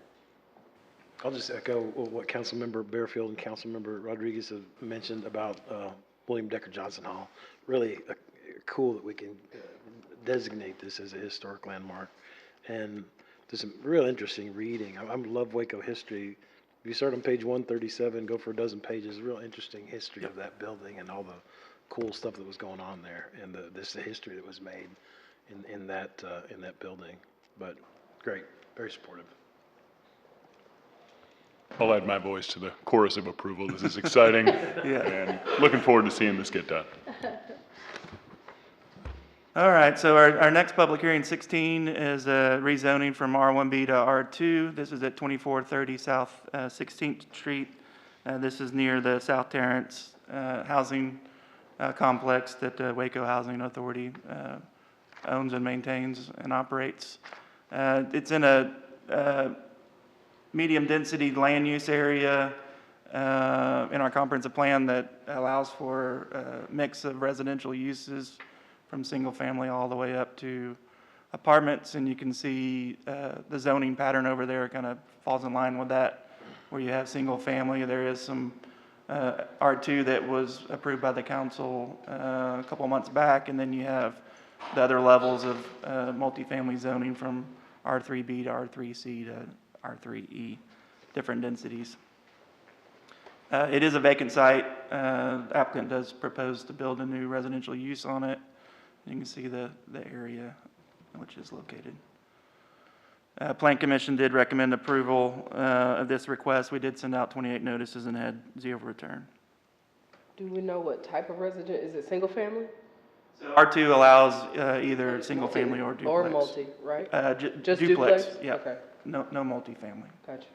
I'll just echo what Councilmember Bearfield and Councilmember Rodriguez have mentioned about William Decker Johnson Hall. Really cool that we can designate this as a historic landmark. And there's some real interesting reading. I love Waco history. If you start on page 137, go for a dozen pages, real interesting history of that building and all the cool stuff that was going on there, and the history that was made in that building. But great, very supportive. I'll add my voice to the chorus of approval. This is exciting, and looking forward to seeing this get done. All right, so our next public hearing, 16, is rezoning from R1B to R2. This is at 2430 South 16th Street. This is near the South Terrence housing complex that Waco Housing Authority owns and maintains and operates. It's in a medium-density land use area in our comprehensive plan that allows for a mix of residential uses from single family all the way up to apartments, and you can see the zoning pattern over there kind of falls in line with that, where you have single family. There is some R2 that was approved by the council a couple months back, and then you have the other levels of multifamily zoning from R3B to R3C to R3E, different densities. It is a vacant site. The applicant does propose to build a new residential use on it. You can see the area in which it's located. Plan Commission did recommend approval of this request. We did send out 28 notices and had 0 return. Do we know what type of resident? Is it single family? R2 allows either single family or duplex. Or multi, right? Just duplex. duplex? Yeah. Okay. No multifamily. Gotcha.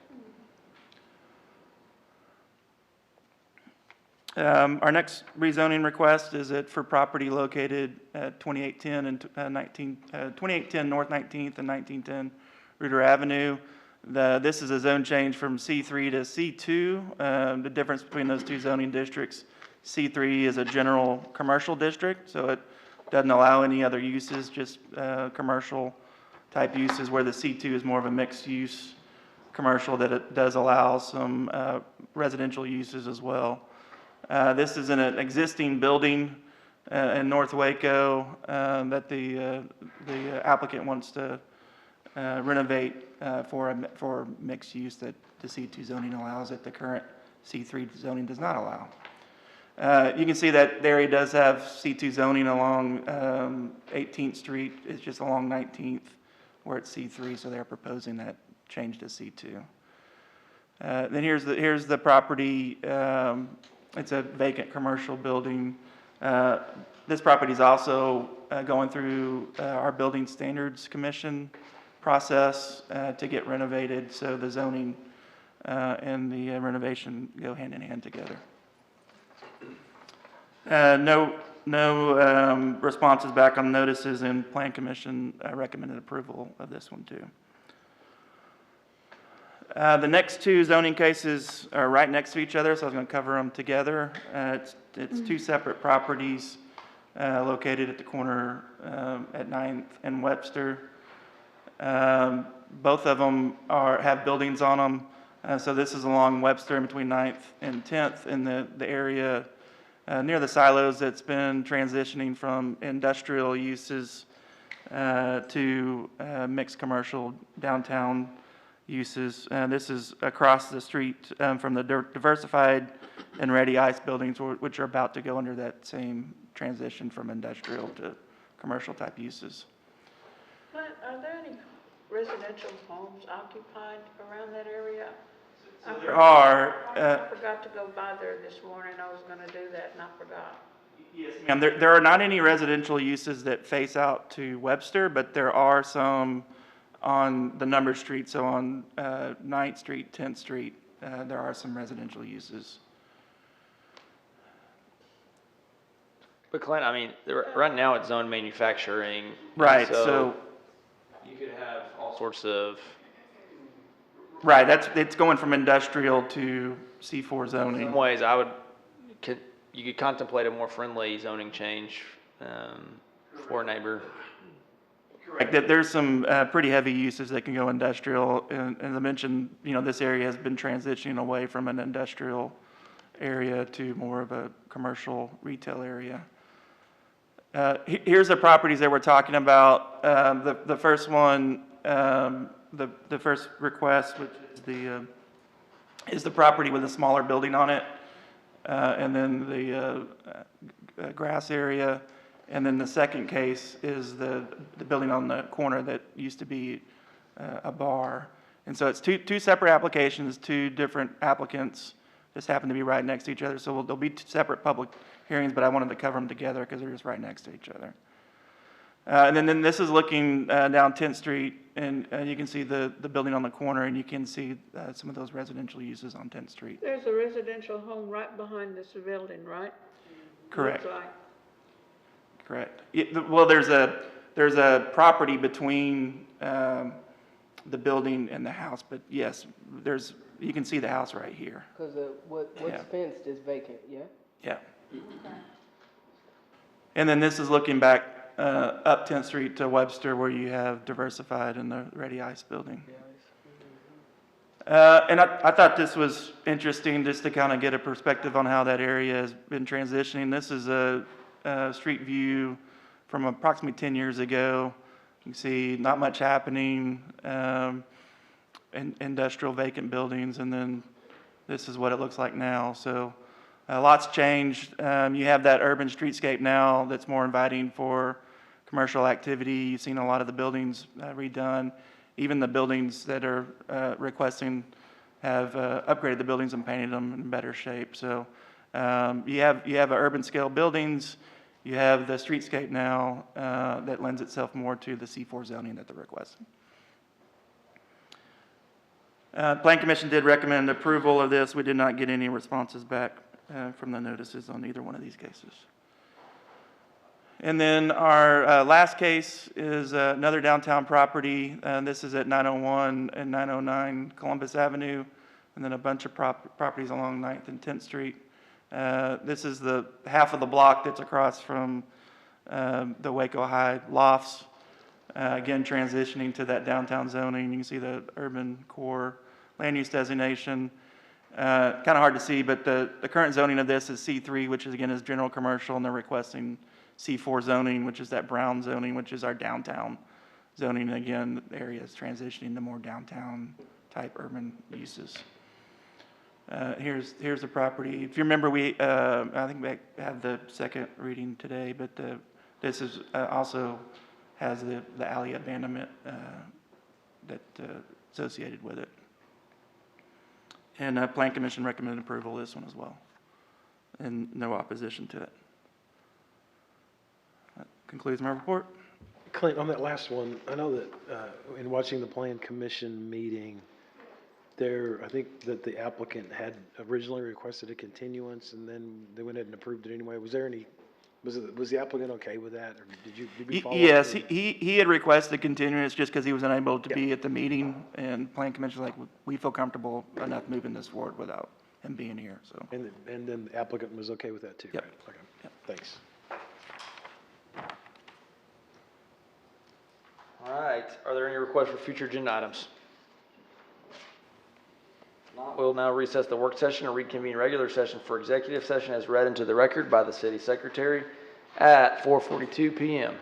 Our next rezoning request is for property located at 2810 and 2810 North 19th and 1910 Reuter Avenue. This is a zone change from C3 to C2. The difference between those two zoning districts, C3 is a general commercial district, so it doesn't allow any other uses, just commercial type uses, where the C2 is more of a mixed-use commercial that it does allow some residential uses as well. This is an existing building in North Waco that the applicant wants to renovate for mixed use that the C2 zoning allows that the current C3 zoning does not allow. You can see that the area does have C2 zoning along 18th Street. It's just along 19th where it's C3, so they're proposing that change to C2. Then here's the property. It's a vacant commercial building. This property is also going through our Building Standards Commission process to get renovated, so the zoning and the renovation go hand in hand together. No responses back on notices, and Plan Commission recommended approval of this one too. The next two zoning cases are right next to each other, so I was going to cover them together. It's two separate properties located at the corner at 9th and Webster. Both of them have buildings on them. So this is along Webster in between 9th and 10th in the area near the silos that's been transitioning from industrial uses to mixed commercial downtown uses. This is across the street from the Diversified and Ready Ice buildings, which are about to go under that same transition from industrial to commercial type uses. Clint, are there any residential homes occupied around that area? There are. I forgot to go by there this morning. I was going to do that and I forgot. Yes, ma'am. There are not any residential uses that face out to Webster, but there are some on the numbered streets. So on 9th Street, 10th Street, there are some residential uses. But Clint, I mean, right now it's zone manufacturing. Right, So so you could have all sorts of, right, it's going from industrial to C4 in zoning. some ways, you could contemplate a more friendly zoning change for a neighbor. Correct. There's some pretty heavy uses that can go industrial, and as I mentioned, this area has been transitioning away from an industrial area to more of a commercial retail area. Here's the properties that we're talking about. The first one, the first request, which is the property with a smaller building on it, and then the grass area. And then the second case is the building on the corner that used to be a bar. And so it's two separate applications, two different applicants, just happen to be right next to each other. So there'll be two separate public hearings, but I wanted to cover them together because they're just right next to each other. And then this is looking down 10th Street, and you can see the building on the corner, and you can see some of those residential uses on 10th Street. There's a residential home right behind this building, right? Correct. Looks like. Correct. Well, there's a property between the building and the house, but yes, you can see the house right here. Because what's Yeah. fenced is vacant, yeah? Yeah. And then this is looking back up 10th Street to Webster, where you have Diversified and the Ready Ice building. And I thought this was interesting just to kind of get a perspective on how that area has been transitioning. This is a street view from approximately 10 years ago. You can see not much happening, industrial vacant buildings, and then this is what it looks like now. So lots changed. You have that urban streetscape now that's more inviting for commercial activity. You've seen a lot of the buildings redone. Even the buildings that are requesting have upgraded the buildings and painted them in better shape. So you have urban scale buildings. You have the streetscape now that lends itself more to the C4 zoning that they're requesting. Plan Commission did recommend approval of this. We did not get any responses back from the notices on either one of these cases. And then our last case is another downtown property. This is at 901 and 909 Columbus Avenue, and then a bunch of properties along 9th and 10th Street. This is the half of the block that's across from the Waco High Lofts. Again, transitioning to that downtown zoning, you can see the urban core land use designation. Kind of hard to see, but the current zoning of this is C3, which is again is general commercial, and they're requesting C4 zoning, which is that brown zoning, which is our downtown zoning. And again, the area is transitioning to more downtown type urban uses. Here's the property. If you remember, I think we have the second reading today, but this is also has the alley abandonment that associated with it. And Plan Commission recommended approval of this one as well, and no opposition to it. That concludes my report. Clint, on that last one, I know that in watching the Plan Commission meeting, I think that the applicant had originally requested a continuance, and then they went ahead and approved it anyway. Was the applicant okay with that, or did we follow? Yes, he had requested continuance just because he was unable to be at the meeting, and Plan Commission was like, we feel comfortable enough moving this forward without him being here, so. And then the applicant was okay with that too, Yep. right? Okay. Yep. Thanks. All right, are there any requests for future agenda items? Not, we'll now recess the work session and reconvene regular session for executive session as read into the record by the city secretary at 4:42 p.m.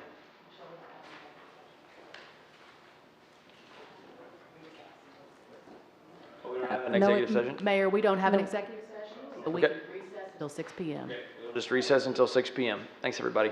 An No, executive session? Mayor, we don't have an executive session, but we Okay. can recess until 6 PM. We'll just recess until 6 p.m. Thanks, everybody.